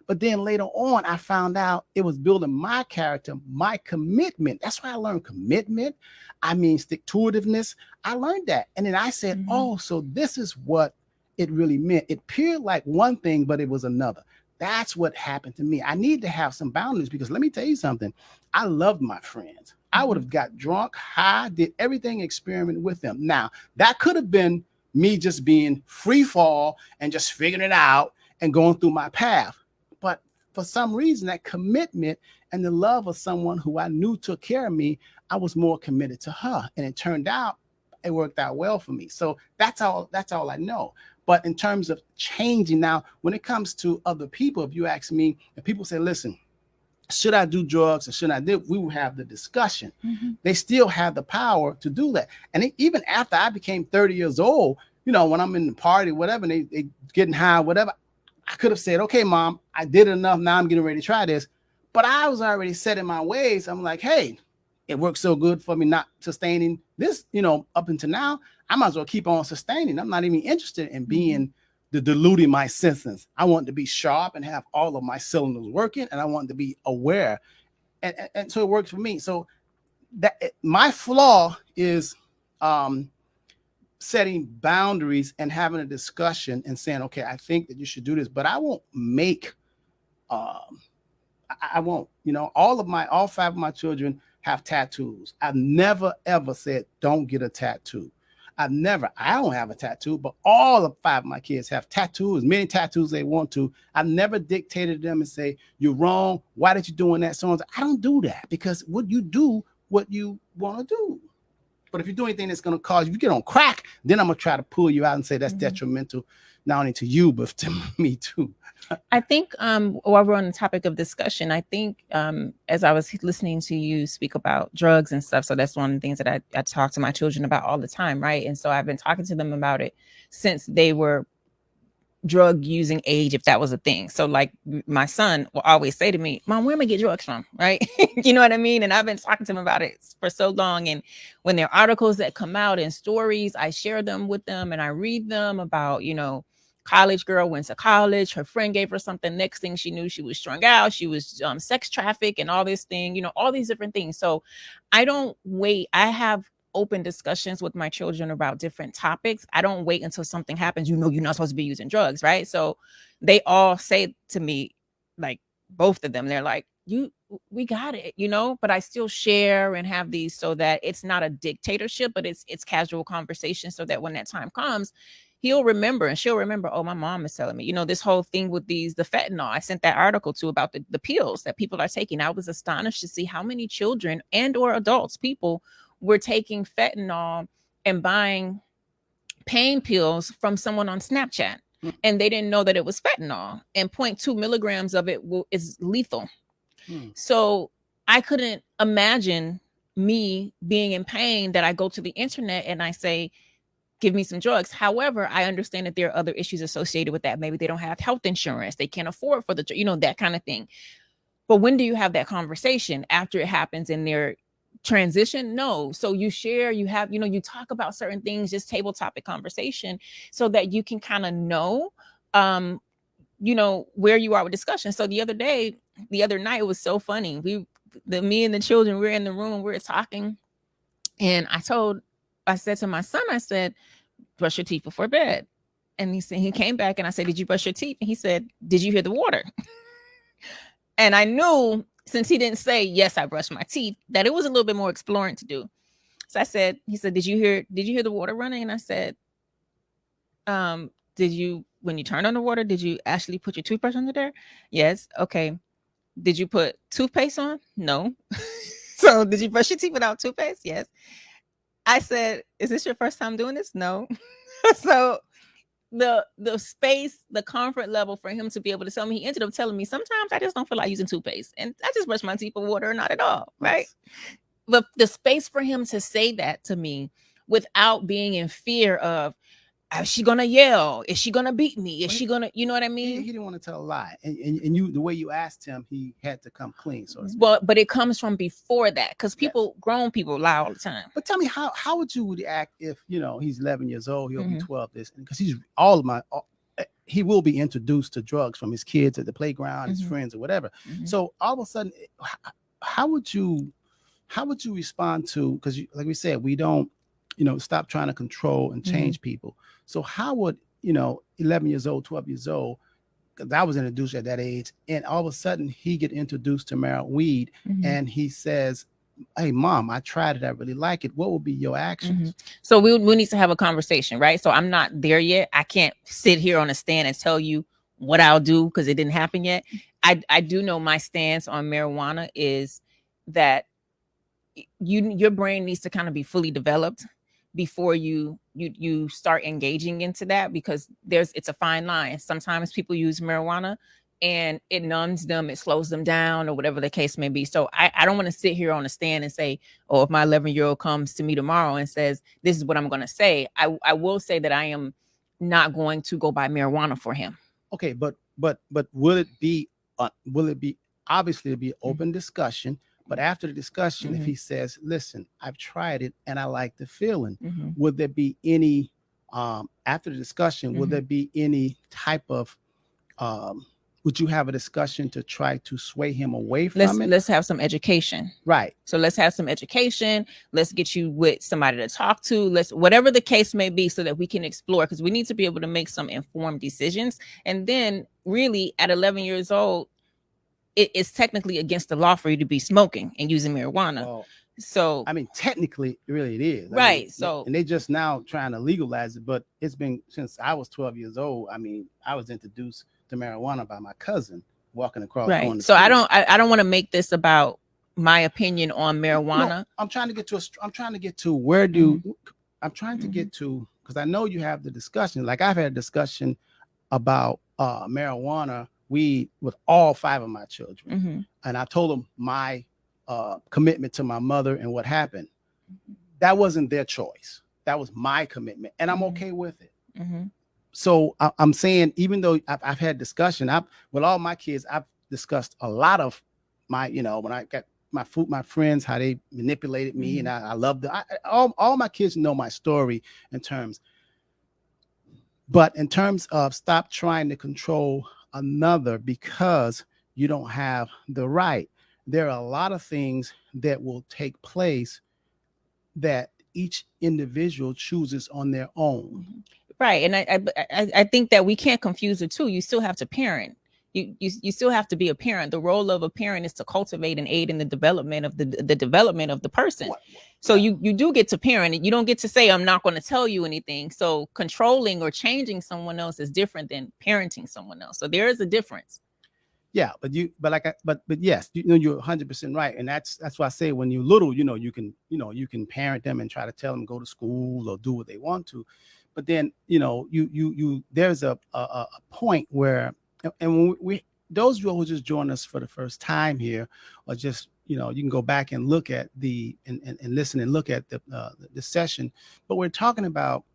But then later on, I found out it was building my character, my commitment. That's why I learned commitment. I mean, stick-to-itiveness. I learned that. And then I said, oh, so this is what it really meant. It appeared like one thing, but it was another. That's what happened to me. I need to have some boundaries because let me tell you something. I loved my friends. I would have got drunk, high, did everything, experiment with them. Now, that could have been me just being free fall and just figuring it out and going through my path. But for some reason, that commitment and the love of someone who I knew took care of me, I was more committed to her. And it turned out, it worked out well for me. So that's all I know. But in terms of changing now, when it comes to other people, if you ask me, and people say, listen, should I do drugs or should I do? We will have the discussion. They still have the power to do that. And even after I became 30 years old, you know, when I'm in the party, whatever, and they getting high, whatever, I could have said, okay, Mom, I did enough. Now I'm getting ready to try this. But I was already set in my ways. I'm like, hey, it works so good for me not sustaining this, you know, up until now. I might as well keep on sustaining. I'm not even interested in being the diluting my senses. I want to be sharp and have all of my cylinders working, and I want to be aware. And so it works for me. So that my flaw is setting boundaries and having a discussion and saying, okay, I think that you should do this, but I won't make, I won't, you know, all 5 of my children have tattoos. I've never, ever said, don't get a tattoo. I don't have a tattoo, but all of 5 of my kids have tattoos, many tattoos they want to. I've never dictated them and say, you're wrong. Why did you doing that? So I don't do that because what you do, what you want to do. But if you do anything that's going to cause you to get on crack, then I'm going to try to pull you out and say that's detrimental, not only to you, but to me too. I think while we're on the topic of discussion, I think as I was listening to you speak about drugs and stuff, so that's one of the things that I talk to my children about all the time, right? And so I've been talking to them about it since they were drug using age, if that was a thing. So like my son will always say to me, Mom, where am I get drugs from? Right. You know what I mean? And I've been talking to him about it for so long. And when there are articles that come out and stories, I share them with them and I read them about, you know, college girl went to college, her friend gave her something. Next thing she knew, she was strung out. She was sex trafficked and all this thing, you know, all these different things. So I don't wait. I have open discussions with my children about different topics. I don't wait until something happens. You know, you're not supposed to be using drugs, right? So they all say to me, like both of them, they're like, we got it, you know, but I still share and have these so that it's not a dictatorship, but it's casual conversation so that when that time comes, he'll remember and she'll remember, oh, my mom is telling me, you know, this whole thing with the fentanyl. I sent that article to about the pills that people are taking. I was astonished to see how many children and or adults, people were taking fentanyl and buying pain pills from someone on Snapchat. And they didn't know that it was fentanyl, and 0.2 milligrams of it is lethal. So I couldn't imagine me being in pain that I go to the internet and I say, give me some drugs. However, I understand that there are other issues associated with that. Maybe they don't have health insurance. They can't afford for the, that kind of thing. But when do you have that conversation? After it happens in their transition? No. So you share, you have, you talk about certain things, just table topic conversation, so that you can kind of know, where you are with discussion. So the other night, it was so funny. Me and the children, we were in the room, we were talking. And I said to my son, I said, brush your teeth before bed. And he came back and I said, did you brush your teeth? And he said, did you hear the water? And I knew, since he didn't say, yes, I brushed my teeth, that it was a little bit more exploring to do. So he said, did you hear the water running? And I said, when you turned on the water, did you actually put your toothbrush under there? Yes. Okay. Did you put toothpaste on? No. So did you brush your teeth without toothpaste? Yes. I said, is this your first time doing this? No. So the space, the comfort level for him to be able to tell me, he ended up telling me, sometimes I just don't feel like using toothpaste and I just brush my teeth with water or not at all. Right. But the space for him to say that to me without being in fear of, is she gonna yell? Is she gonna beat me? Is she gonna, you know what I mean? He didn't want to tell a lie, and you, the way you asked him, he had to come clean. So, but it comes from before that, because grown people lie all the time. But tell me, how would you react if he's 11 years old, he'll be 12 this, because he will be introduced to drugs from his kids at the playground, his friends or whatever. So all of a sudden, how would you respond to? Because like we said, we don't stop trying to control and change people. So how would 11 years old, 12 years old, because I was introduced at that age, and all of a sudden he get introduced to marijuana weed, and he says, hey, Mom, I tried it, I really like it. What will be your actions? So we need to have a conversation, right? So I'm not there yet. I can't sit here on a stand and tell you what I'll do because it didn't happen yet. I do know my stance on marijuana is that your brain needs to kind of be fully developed before you start engaging into that, because it's a fine line. Sometimes people use marijuana and it numbs them, it slows them down, or whatever the case may be. So I don't want to sit here on a stand and say, oh, if my 11-year-old comes to me tomorrow and says, this is what I'm going to say, I will say that I am not going to go buy marijuana for him. Okay, but will it be obviously it'll be open discussion? But after the discussion, if he says, listen, I've tried it and I like the feeling, would there be any, after the discussion, would there be any type of, would you have a discussion to try to sway him away from it? Let's have some education. Right. So let's have some education. Let's get you with somebody to talk to. Whatever the case may be, so that we can explore, because we need to be able to make some informed decisions. And then really at 11 years old, it's technically against the law for you to be smoking and using marijuana. Well, so I mean, technically, really, it is. Right. And they just now trying to legalize it, but it's been since I was 12 years old. I mean, I was introduced to marijuana by my cousin walking across. Right. So I don't want to make this about my opinion on marijuana. No, I'm trying to get to because I know you have the discussion. Like I've had a discussion about marijuana, weed with all 5 of my children. And I told them my commitment to my mother and what happened. That wasn't their choice. That was my commitment. And I'm okay with it. So I'm saying, even though I've had discussion, with all my kids, I've discussed a lot of my, when I got my friends, how they manipulated me. And I love them. All my kids know my story but in terms of stop trying to control another because you don't have the right. There are a lot of things that will take place that each individual chooses on their own. Right. And I think that we can't confuse the two. You still have to parent. You still have to be a parent. The role of a parent is to cultivate and aid in the development of the development of the person. So you do get to parent, and you don't get to say, I'm not going to tell you anything. So controlling or changing someone else is different than parenting someone else. So there is a difference. Yeah, but yes, you're 100% right. And that's why I say, when you're little, you can parent them and try to tell them go to school or do what they want to. But then, there's a point where, and when those of you who just joined us for the first time here, or just, you can go back and look at and listen and look at the session. But we're talking about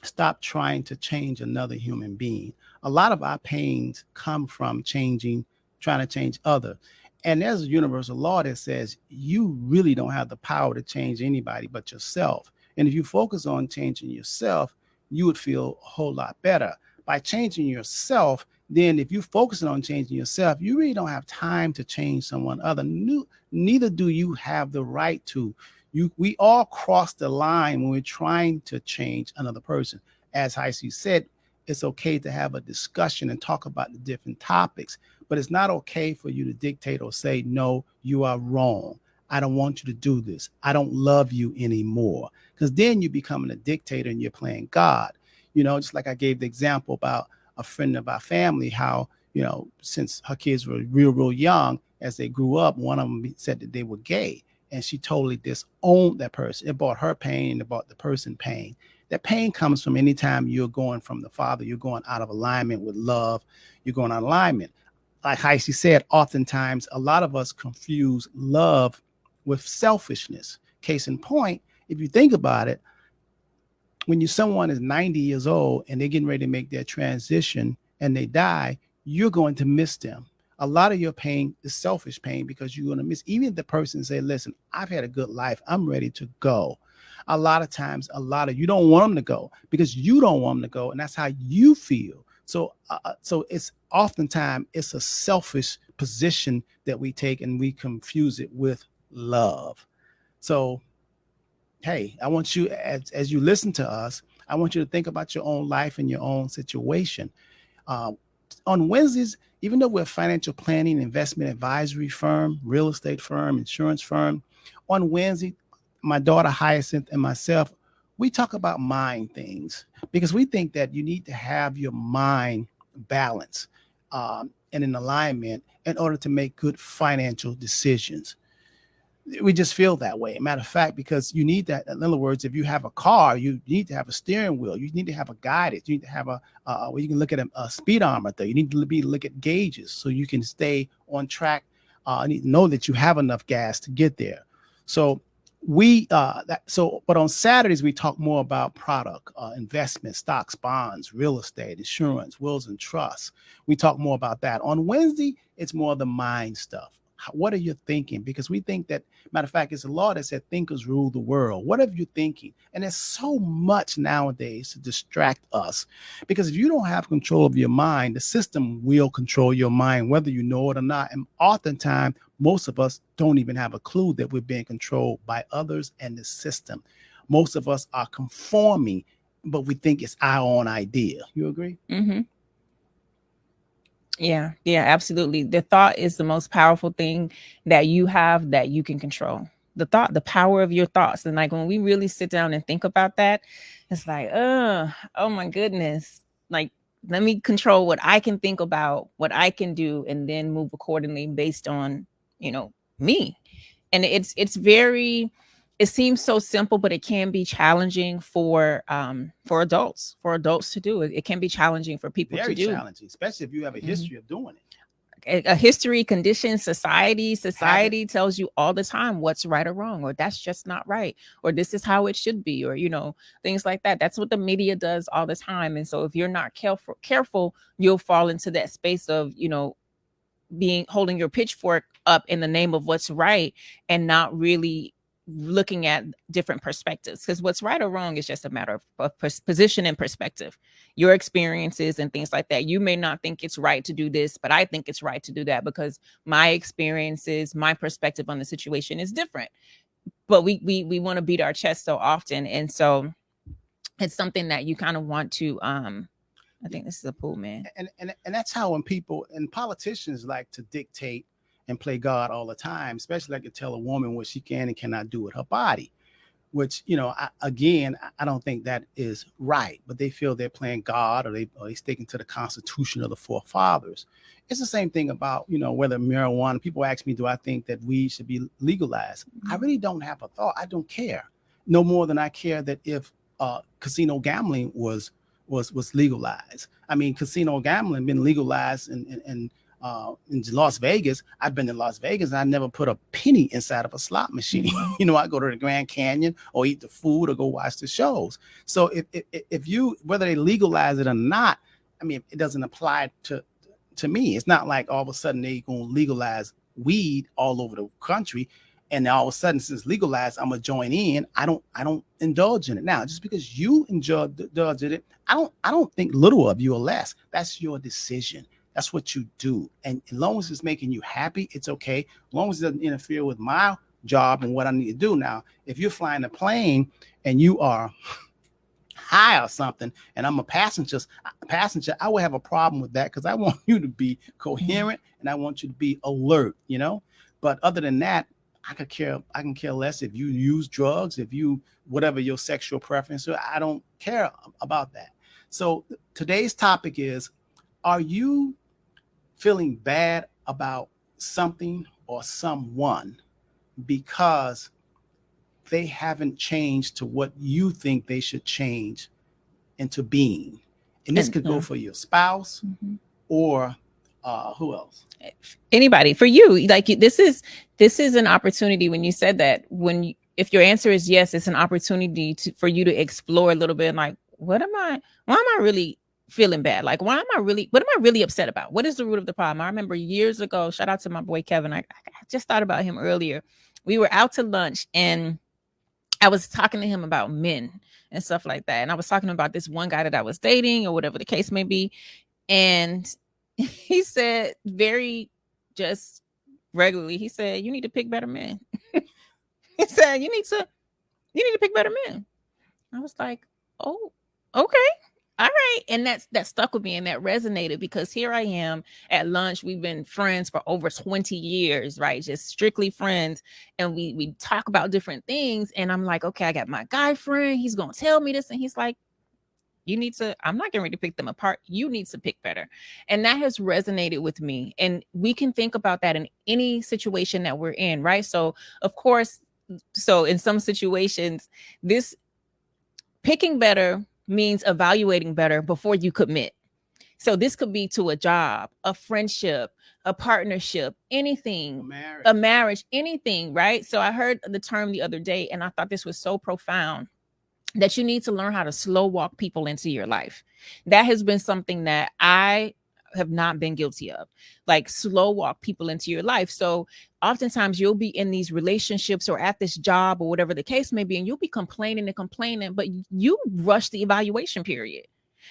stop trying to change another human being. A lot of our pains come from trying to change other. And there's a universal law that says you really don't have the power to change anybody but yourself. And if you focus on changing yourself, you would feel a whole lot better. By changing yourself, then if you're focusing on changing yourself, you really don't have time to change someone other. Neither do you have the right to. We all cross the line when we're trying to change another person. As Heisey said, it's okay to have a discussion and talk about the different topics, but it's not okay for you to dictate or say, no, you are wrong. I don't want you to do this. I don't love you anymore. Because then you're becoming a dictator and you're playing God. Just like I gave the example about a friend of our family, how, since her kids were real young, as they grew up, one of them said that they were gay. And she totally disowned that person. It brought her pain and it brought the person pain. That pain comes from anytime you're going from the Father, you're going out of alignment with love, you're going out of alignment. Like Heisey said, oftentimes a lot of us confuse love with selfishness. Case in point, if you think about it, when someone is 90 years old and they're getting ready to make their transition and they die, you're going to miss them. A lot of your pain is selfish pain because you're going to miss, even if the person say, listen, I've had a good life, I'm ready to go. A lot of times, you don't want them to go because you don't want them to go. And that's how you feel. So it's oftentimes it's a selfish position that we take and we confuse it with love. So, hey, I want you, as you listen to us, I want you to think about your own life and your own situation. On Wednesdays, even though we're a financial planning, investment advisory firm, real estate firm, insurance firm, on Wednesday, my daughter Hyacinth and myself, we talk about mind things because we think that you need to have your mind balanced and in alignment in order to make good financial decisions. We just feel that way. Matter of fact, because you need that. In other words, if you have a car, you need to have a steering wheel. You need to have a guidance. You need to have where you can look at a speedometer. You need to look at gauges so you can stay on track. You need to know that you have enough gas to get there. So but on Saturdays we talk more about product, investment, stocks, bonds, real estate, insurance, wills and trusts. We talk more about that. On Wednesday, it's more the mind stuff. What are you thinking? Because we think that, matter of fact, it's a law that said thinkers rule the world. What are you thinking? And there's so much nowadays to distract us. Because if you don't have control of your mind, the system will control your mind, whether you know it or not. And oftentimes, most of us don't even have a clue that we're being controlled by others and the system. Most of us are conforming, but we think it's our own idea. You agree? Mm-hmm. Yeah, absolutely. The thought is the most powerful thing that you have that you can control. The thought, the power of your thoughts. And like when we really sit down and think about that, it's like, oh my goodness. Like, let me control what I can think about, what I can do, and then move accordingly based on, me. And it seems so simple, but it can be challenging for adults to do it. It can be challenging for people Very to do. challenging, especially if you have a history of doing it. A history, condition, society tells you all the time what's right or wrong, or that's just not right, or this is how it should be, or things like that. That's what the media does all the time. And so if you're not careful, you'll fall into that space of holding your pitchfork up in the name of what's right and not really looking at different perspectives, because what's right or wrong is just a matter of position and perspective, your experiences and things like that. You may not think it's right to do this, but I think it's right to do that because my experiences, my perspective on the situation is different. But we want to beat our chest so often, and so it's something that you kind of want to I think this is a pool, man. And that's how when people and politicians like to dictate and play God all the time, especially like to tell a woman what she can and cannot do with her body, which, I don't think that is right, but they feel they're playing God or they sticking to the Constitution of the forefathers. It's the same thing about, whether marijuana. People ask me, do I think that weed should be legalized? Mm-hmm. I really don't have a thought. I don't care. No more than I care that if casino gambling was legalized. I mean, casino gambling been legalized in in Las Vegas. I've been to Las Vegas and I never put a penny inside of a slot machine. I go to the Grand Canyon or eat the food or go watch the shows. So if you, whether they legalize it or not, I mean, it doesn't apply to me. It's not like all of a sudden they're going to legalize weed all over the country. And all of a sudden, since legalized, I'm gonna join in. I don't indulge in it. Now, just because you indulge in it, I don't think little of you or less. That's your decision. That's what you do. And as long as it's making you happy, it's okay. As long as it doesn't interfere with my job and what I need to do. Now, if you're flying a plane and you are high or something, and I'm a passenger, I would have a problem with that because I want you to be coherent and I want you to be alert, But other than that, I can care less if you use drugs, if you, whatever your sexual preference, I don't care about that. So today's topic is, are you feeling bad about something or someone because they haven't changed to what you think they should change into being? And this could go for your spouse or who else? Anybody. For you, like, this is an opportunity. When you said that, if your answer is yes, it's an opportunity for you to explore a little bit, like, why am I really feeling bad? Like, what am I really upset about? What is the root of the problem? I remember years ago, shout out to my boy Kevin, I just thought about him earlier. We were out to lunch and I was talking to him about men and stuff like that, and I was talking about this one guy that I was dating or whatever the case may be, and he said, very just regularly, he said, you need to pick better men. He said, you need to pick better men. I was like, oh, okay. All right. And that stuck with me and that resonated, because here I am at lunch. We've been friends for over 20 years, right? Just strictly friends. And we talk about different things. And I'm like, okay, I got my guy friend. He's going to tell me this. And he's like, I'm not going to pick them apart. You need to pick better. And that has resonated with me. And we can think about that in any situation that we're in, right? So, of course, in some situations, this picking better means evaluating better before you commit. So this could be to a job, a friendship, a partnership, anything, a marriage, anything, right? So I heard the term the other day, and I thought this was so profound, that you need to learn how to slow walk people into your life. That has been something that I have not been guilty of, like slow walk people into your life. So oftentimes you'll be in these relationships or at this job or whatever the case may be, and you'll be complaining, but you rush the evaluation period.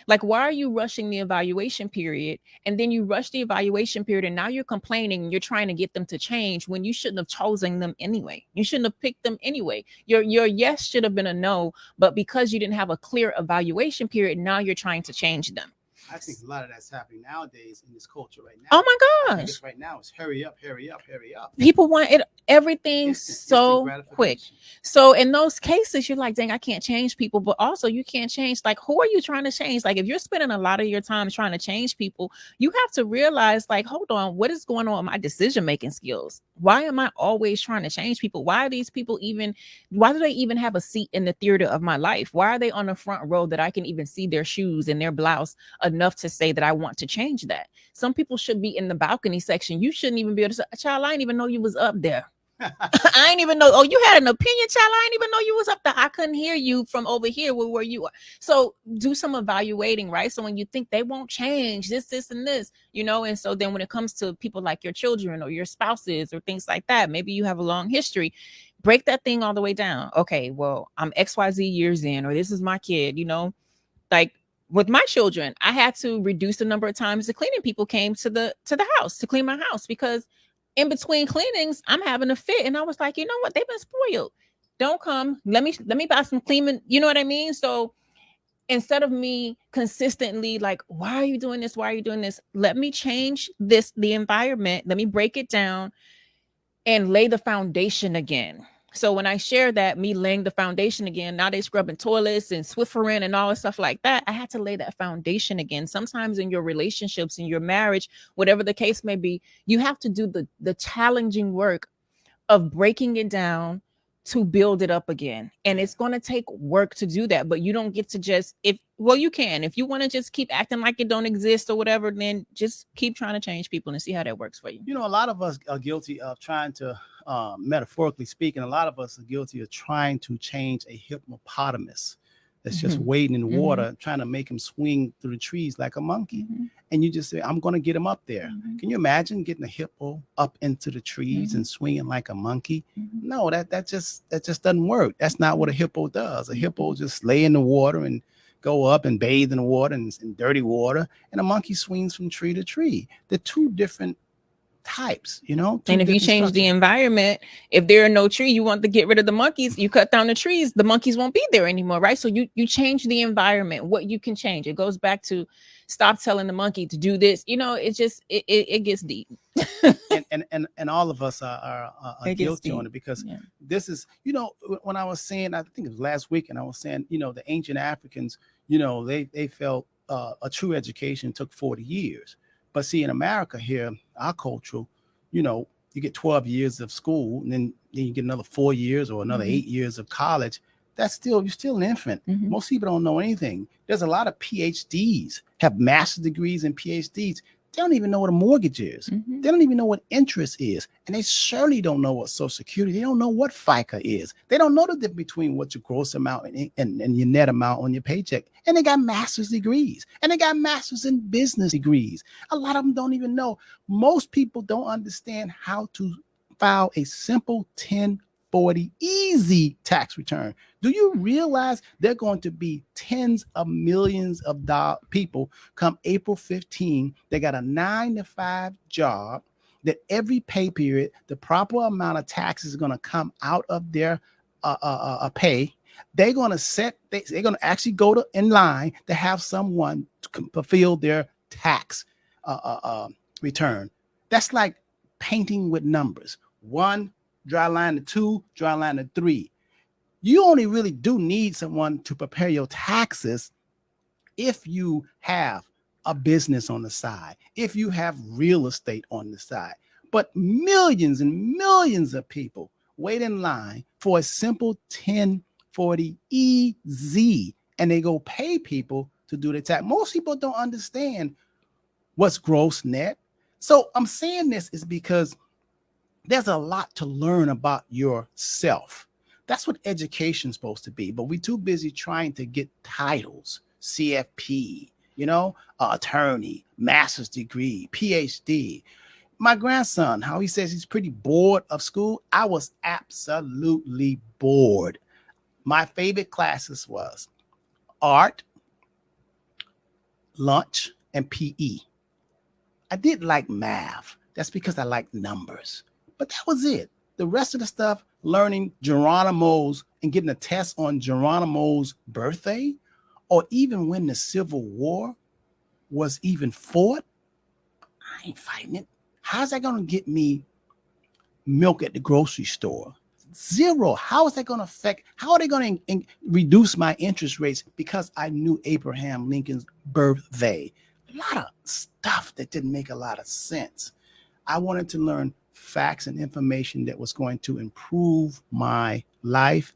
Like, why are you rushing the evaluation period? And then you rush the evaluation period, and now you're complaining and you're trying to get them to change when you shouldn't have chosen them anyway. You shouldn't have picked them anyway. Your yes should have been a no, but because you didn't have a clear evaluation period, now you're trying to change them. I think a lot of that's happening nowadays in this culture right now. Oh my gosh. Right now it's hurry up, hurry up, hurry up. People want everything so quick. So in those cases, you're like, dang, I can't change people. But also you can't change, like, who are you trying to change? Like, if you're spending a lot of your time trying to change people, you have to realize, like, hold on, what is going on with my decision-making skills? Why am I always trying to change people? Why do they even have a seat in the theater of my life? Why are they on the front row that I can even see their shoes and their blouse enough to say that I want to change that? Some people should be in the balcony section. You shouldn't even be able to say, child, I didn't even know you was up there. I didn't even know. Oh, you had an opinion, child. I didn't even know you was up there. I couldn't hear you from over here where you are. So do some evaluating, right? So when you think they won't change this, and this, and so then when it comes to people like your children or your spouses or things like that, maybe you have a long history, break that thing all the way down. Okay, well, I'm XYZ years in, or this is my kid, like with my children, I had to reduce the number of times the cleaning people came to the house to clean my house, because in between cleanings, I'm having a fit. And I was like, you know what? They've been spoiled. Don't come. Let me buy some cleaning. You know what I mean? So instead of me consistently like, why are you doing this? Why are you doing this? Let me change the environment. Let me break it down and lay the foundation again. So when I share that, me laying the foundation again, now they scrubbing toilets and Swifferin and all this stuff like that. I had to lay that foundation again. Sometimes in your relationships, in your marriage, whatever the case may be, you have to do the challenging work of breaking it down, to build it up again. And it's going to take work to do that, but you don't get to just, you can. If you want to just keep acting like it don't exist or whatever, then just keep trying to change people and see how that works for you. You know, a lot of us are guilty of trying to, metaphorically speaking, a lot of us are guilty of trying to change a hippopotamus that's just wading in water, trying to make him swing through the trees like a monkey. And you just say, I'm going to get him up there. Can you imagine getting a hippo up into the trees and swinging like a monkey? No, that just doesn't work. That's not what a hippo does. A hippo just lay in the water and go up and bathe in the water and in dirty water. And a monkey swings from tree to tree. They're two different types, you know. And if you change the environment, if there are no tree, you want to get rid of the monkeys, you cut down the trees, the monkeys won't be there anymore, right? So you change the environment, what you can change. It goes back to stop telling the monkey to do this. You know, it just it gets deep. and all of us are guilty on it, because this is, you know, when I was saying, I think it was last week, and I was saying, you know, the ancient Africans, you know, they felt a true education took 40 years. But see, in America here, our culture, you know, you get 12 years of school, and then you get another 4 years or another 8 years of college. That's still, you're still an infant. Most people don't know anything. There's a lot of PhDs, have master's degrees and PhDs. They don't even know what a mortgage is. They don't even know what interest is. And they certainly don't know what Social Security. They don't know what FICA is. They don't know the difference between what your gross amount and your net amount on your paycheck. And they got master's degrees. And they got master's in business degrees. A lot of them don't even know. Most people don't understand how to file a simple 1040 easy tax return. Do you realize there are going to be tens of millions of people come April 15? They got a 9-to-5 job that every pay period, the proper amount of taxes is going to come out of their pay. They're going to actually go in line to have someone to fulfill their tax return. That's like painting with numbers. 1, dry line to 2, dry line to 3. You only really do need someone to prepare your taxes if you have a business on the side, if you have real estate on the side. But millions and millions of people wait in line for a simple 1040 easy, and they go pay people to do the tax. Most people don't understand what's gross net. So I'm saying this is because there's a lot to learn about yourself. That's what education's supposed to be. But we're too busy trying to get titles, CFP, you know, attorney, master's degree, PhD. My grandson, how he says he's pretty bored of school. I was absolutely bored. My favorite classes was art, lunch, and PE. I did like math. That's because I like numbers. But that was it. The rest of the stuff, learning Geronimo's and getting a test on Geronimo's birthday, or even when the Civil War was even fought, I ain't fighting it. How's that going to get me milk at the grocery store? Zero. How is that going to affect? How are they going to reduce my interest rates because I knew Abraham Lincoln's birthday? A lot of stuff that didn't make a lot of sense. I wanted to learn facts and information that was going to improve my life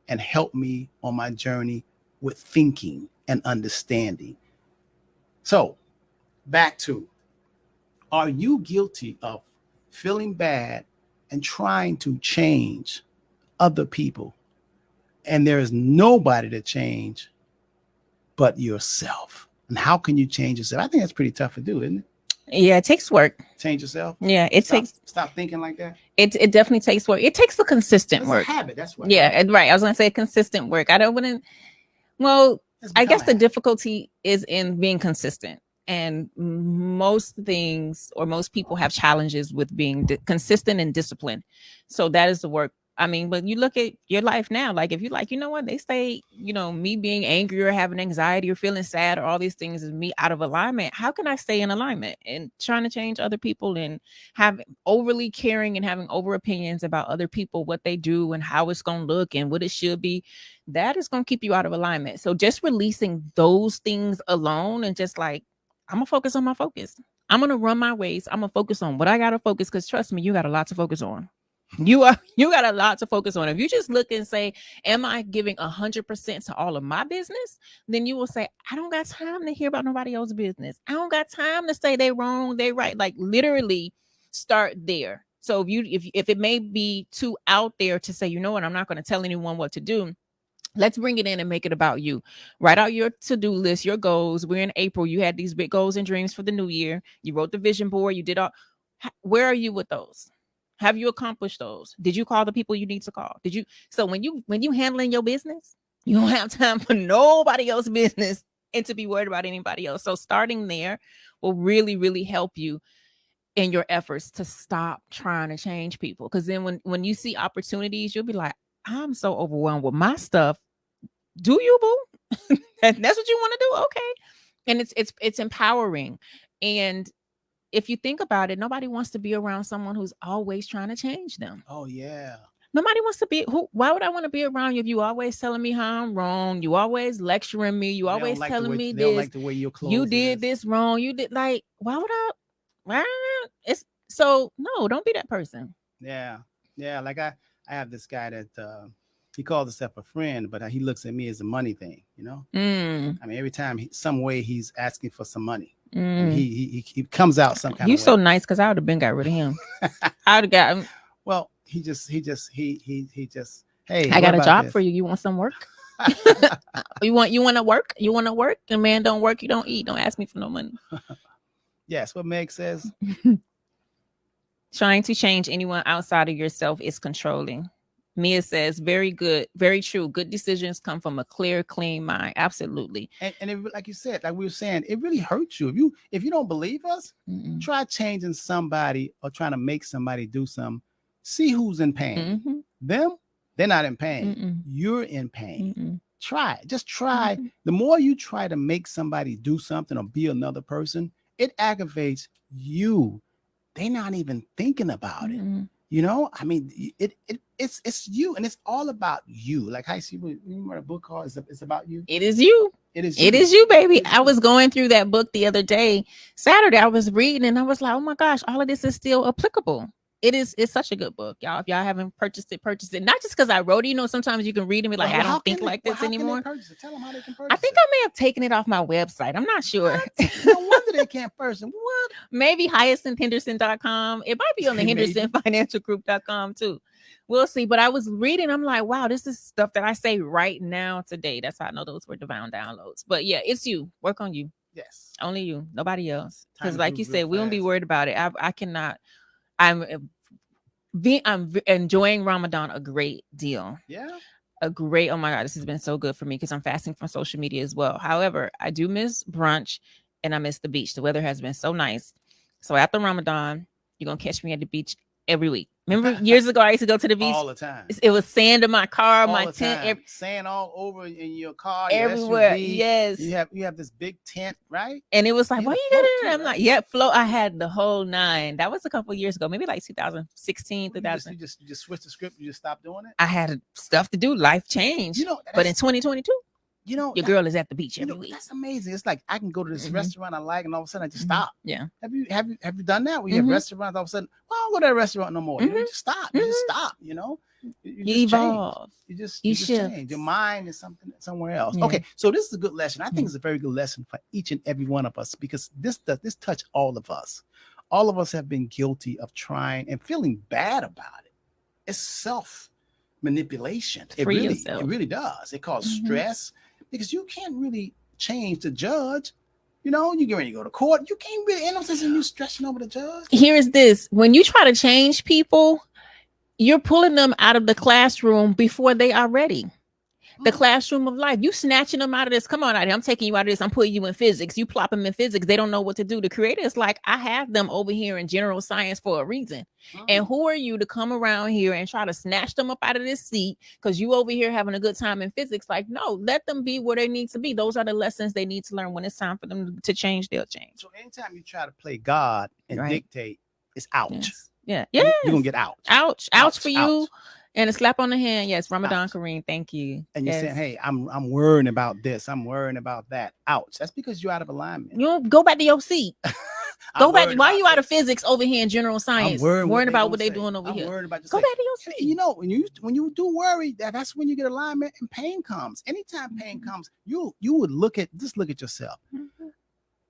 and help me on my journey with thinking and understanding. So back to, are you guilty of feeling bad and trying to change other people, and there is nobody to change but yourself? And how can you change yourself? I think that's pretty tough to do, isn't it? Yeah, it takes work. Change yourself. Yeah, stop thinking like that. It definitely takes work. It takes the consistent It's work. a habit. That's what. Yeah, right. I was gonna say consistent work. Well, I guess the difficulty is in being consistent. And most things, or most people, have challenges with being consistent and disciplined. So that is the work. I mean, but you look at your life now, like if you like, you know what, they say, you know, me being angry or having anxiety or feeling sad or all these things is me out of alignment. How can I stay in alignment? And trying to change other people and have overly caring and having over opinions about other people, what they do and how it's going to look and what it should be, that is going to keep you out of alignment. So just releasing those things alone and just like, I'm going to focus on my focus. I'm going to run my ways. I'm going to focus on what I got to focus, because trust me, you got a lot to focus on. You got a lot to focus on. If you just look and say, am I giving 100% to all of my business? Then you will say, I don't got time to hear about nobody else's business. I don't got time to say they wrong, they right. Like literally start there. So if it may be too out there to say, you know what, I'm not going to tell anyone what to do. Let's bring it in and make it about you. Write out your to-do list, your goals. We're in April. You had these big goals and dreams for the new year. You wrote the vision board. You did all. Where are you with those? Have you accomplished those? Did you call the people you need to call? Did you? So when you handling your business, you don't have time for nobody else's business and to be worried about anybody else. So starting there will really, really help you in your efforts to stop trying to change people. Because then when you see opportunities, you'll be like, I'm so overwhelmed with my stuff. Do you, boo? That's what you want to do? Okay. And it's empowering. And if you think about it, nobody wants to be around someone who's always trying to change them. Oh yeah. Nobody wants to be why would I want to be around you if you always telling me how I'm wrong? You always lecturing me, you always telling me they this. Don't like the way your clothes you did this wrong. You did like, why would I? It's so no, don't be that person. Yeah. Yeah. Like I have this guy that he calls himself a friend, but he looks at me as a money thing, you know? I mean, every time some way he's asking for some money. I mean, he comes out some kind of way. You so nice because I would have been got rid of him. I would have got him. Well, he just hey, I got a job for you. You want some work? you want to work? You want to work? The man don't work, you don't eat. Don't ask me for no money. Yes, what Meg says. Trying to change anyone outside of yourself is controlling. Mia says, very good, very true. Good decisions come from a clear, clean mind. Absolutely. And it, like you said, like we were saying, it really hurts you. If you don't believe us, try changing somebody or trying to make somebody do something. See who's in pain. Them, they're not in pain. You're in pain. Try it. Just try. The more you try to make somebody do something or be another person, it aggravates you. They're not even thinking about it. You know, I mean, it's you, and it's all about you. Like I see, you remember a book called "It's About You." It is you. It is you, baby. I was going through that book the other day, Saturday. I was reading, and I was like, "Oh my gosh, all of this is still applicable." It's such a good book, y'all. If y'all haven't purchased it. Not just because I wrote it. You know, sometimes you can read and be like, I don't think like this anymore. Tell them how they can purchase. I think I may have taken it off my website. I'm not sure. No wonder they can't purchase. What? Maybe HyacinthHenderson.com. It might be on the HendersonFinancialGroup.com too. We'll see. But I was reading. I'm like, wow, this is stuff that I say right now today. That's how I know those were divine downloads. But yeah, it's you. Work on you. Yes. Only you. Nobody else. Because like you said, we won't be worried about it. I cannot. I'm enjoying Ramadan a great deal. Yeah. Oh my God, this has been so good for me because I'm fasting from social media as well. However, I do miss brunch and I miss the beach. The weather has been so nice. So after Ramadan, you're going to catch me at the beach every week. Remember years ago, I used to go to the beach all the time. It was sand in my car, all my tent, sand all over in your car, everywhere. Your SUV. Yes, you have this big tent, right? And it was like, why you got it? I'm like, yeah, float. I had the whole 9. That was a couple of years ago, maybe like 2016, 2000. You just switched the script. You just stopped doing it. I had stuff to do. Life changed. But in 2022. Your girl is at the beach every week. That's amazing. It's like I can go to this restaurant I like, and all of a sudden I just stop. Yeah. Have you done that? Where you have restaurants, all of a sudden, well, I don't go to that restaurant no more. You just stop. You just stop. You know. You evolve. Change. You just change. Your mind is somewhere else. Yeah. Okay, so this is a good lesson. I think it's a very good lesson for each and every one of us because this touch all of us. All of us have been guilty of trying and feeling bad about it. It's self manipulation. It really does. It causes stress. Because you can't really change the judge. You know, you get ready to go to court. You can't really end up saying you stressing over the judge. Here is this. When you try to change people, you're pulling them out of the classroom before they are ready. The classroom of life. You snatching them out of this. Come on out here. I'm taking you out of this. I'm putting you in physics. You plop them in physics. They don't know what to do. The creator is like, I have them over here in general science for a reason. And who are you to come around here and try to snatch them up out of this seat because you over here having a good time in physics? Like, no, let them be where they need to be. Those are the lessons they need to learn. When it's time for them to change, they'll change. So anytime you try to play God and dictate, it's ouch. Yes. Yeah. You're going to get ouch. Ouch for you. Ouch. And a slap on the hand. Yes, Ramadan Kareem. Thank you. And you're saying, hey, I'm worrying about this. I'm worrying about that. Ouch. That's because you're out of alignment. You don't go back to your seat. Go back. Why are you out of physics over here in general science? I'm worrying about what they're doing over here. I'm worried about Go back to your seat. You know, when you do worry, that's when you get alignment and pain comes. Anytime pain comes, you would look at yourself.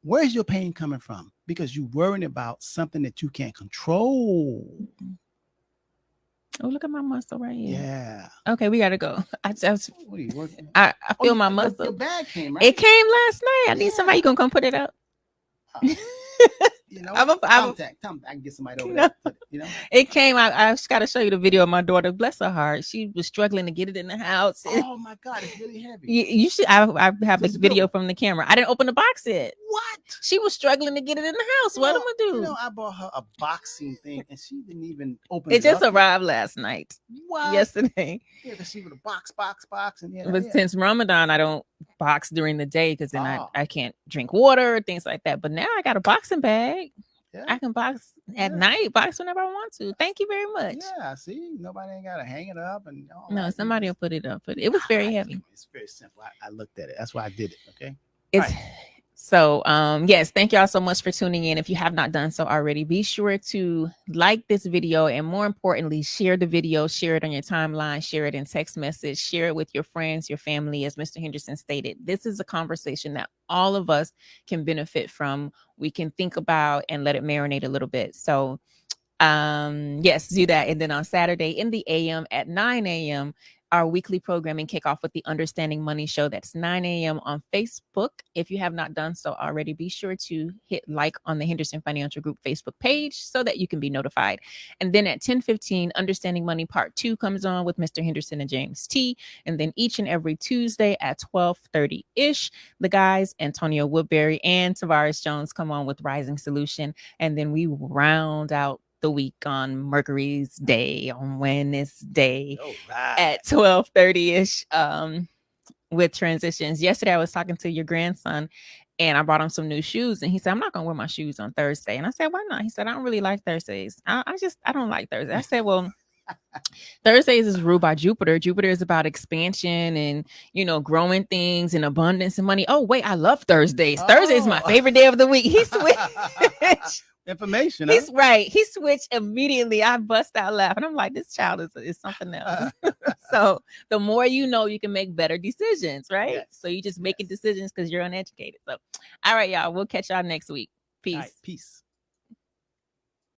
Where's your pain coming from? Because you're worrying about something that you can't control. Oh, look at my muscle right here. Yeah. Okay, we gotta go. What are you working? I feel my muscle. Your bag came, right? It came last night. I need somebody gonna come put it up. You know, I can get somebody over there. You know, it came. I just got to show you the video of my daughter. Bless her heart. She was struggling to get it in the house. Oh my God, it's really heavy. You should. I have a video from the camera. I didn't open the box yet. What? She was struggling to get it in the house. What am I do? You know, I bought her a boxing thing, and she didn't even open it. It just arrived last night. What? Yesterday. Yeah, because she with a box, and but since Ramadan, I don't box during the day because then I can't drink water or things like that. But now I got a boxing bag. Yeah. I can box at night, box whenever I want to. Thank you very much. Yeah, see, nobody ain't gotta hang it up and no, somebody will put it up. But it was very heavy. It's very simple. I looked at it. That's why I did it. Okay. It's so yes, thank y'all so much for tuning in. If you have not done so already, be sure to like this video and more importantly, share the video, share it on your timeline, share it in text message, share it with your friends, your family. As Mr. Henderson stated, this is a conversation that all of us can benefit from. We can think about and let it marinate a little bit. So yes, do that. And then on Saturday in the AM at 9 a.m. our weekly programming kickoff with the Understanding Money Show. That's 9 a.m. on Facebook. If you have not done so already, be sure to hit like on the Henderson Financial Group Facebook page so that you can be notified. And then at 10:15, Understanding Money Part 2 comes on with Mr. Henderson and James T. And then each and every Tuesday at 12:30-ish, the guys, Antonio Woodbury and Tavares Jones, come on with Rising Solution. And then we round out the week on Mercury's Day, on Wednesday at 12:30-ish with transitions. Yesterday, I was talking to your grandson and I brought him some new shoes. And he said, I'm not going to wear my shoes on Thursday. And I said, why not? He said, I don't really like Thursdays. I don't like Thursdays. I said, well, Thursdays is ruled by Jupiter. Jupiter is about expansion and, growing things and abundance and money. Oh, wait, I love Thursdays. Thursday is my favorite day of the week. He switched. Information. He's right. He switched immediately. I bust out laughing. I'm like, this child is something else. So the more you know, you can make better decisions, right? Yes. So you just making decisions because you're uneducated. So, all right, y'all. We'll catch y'all next week. Peace. Peace.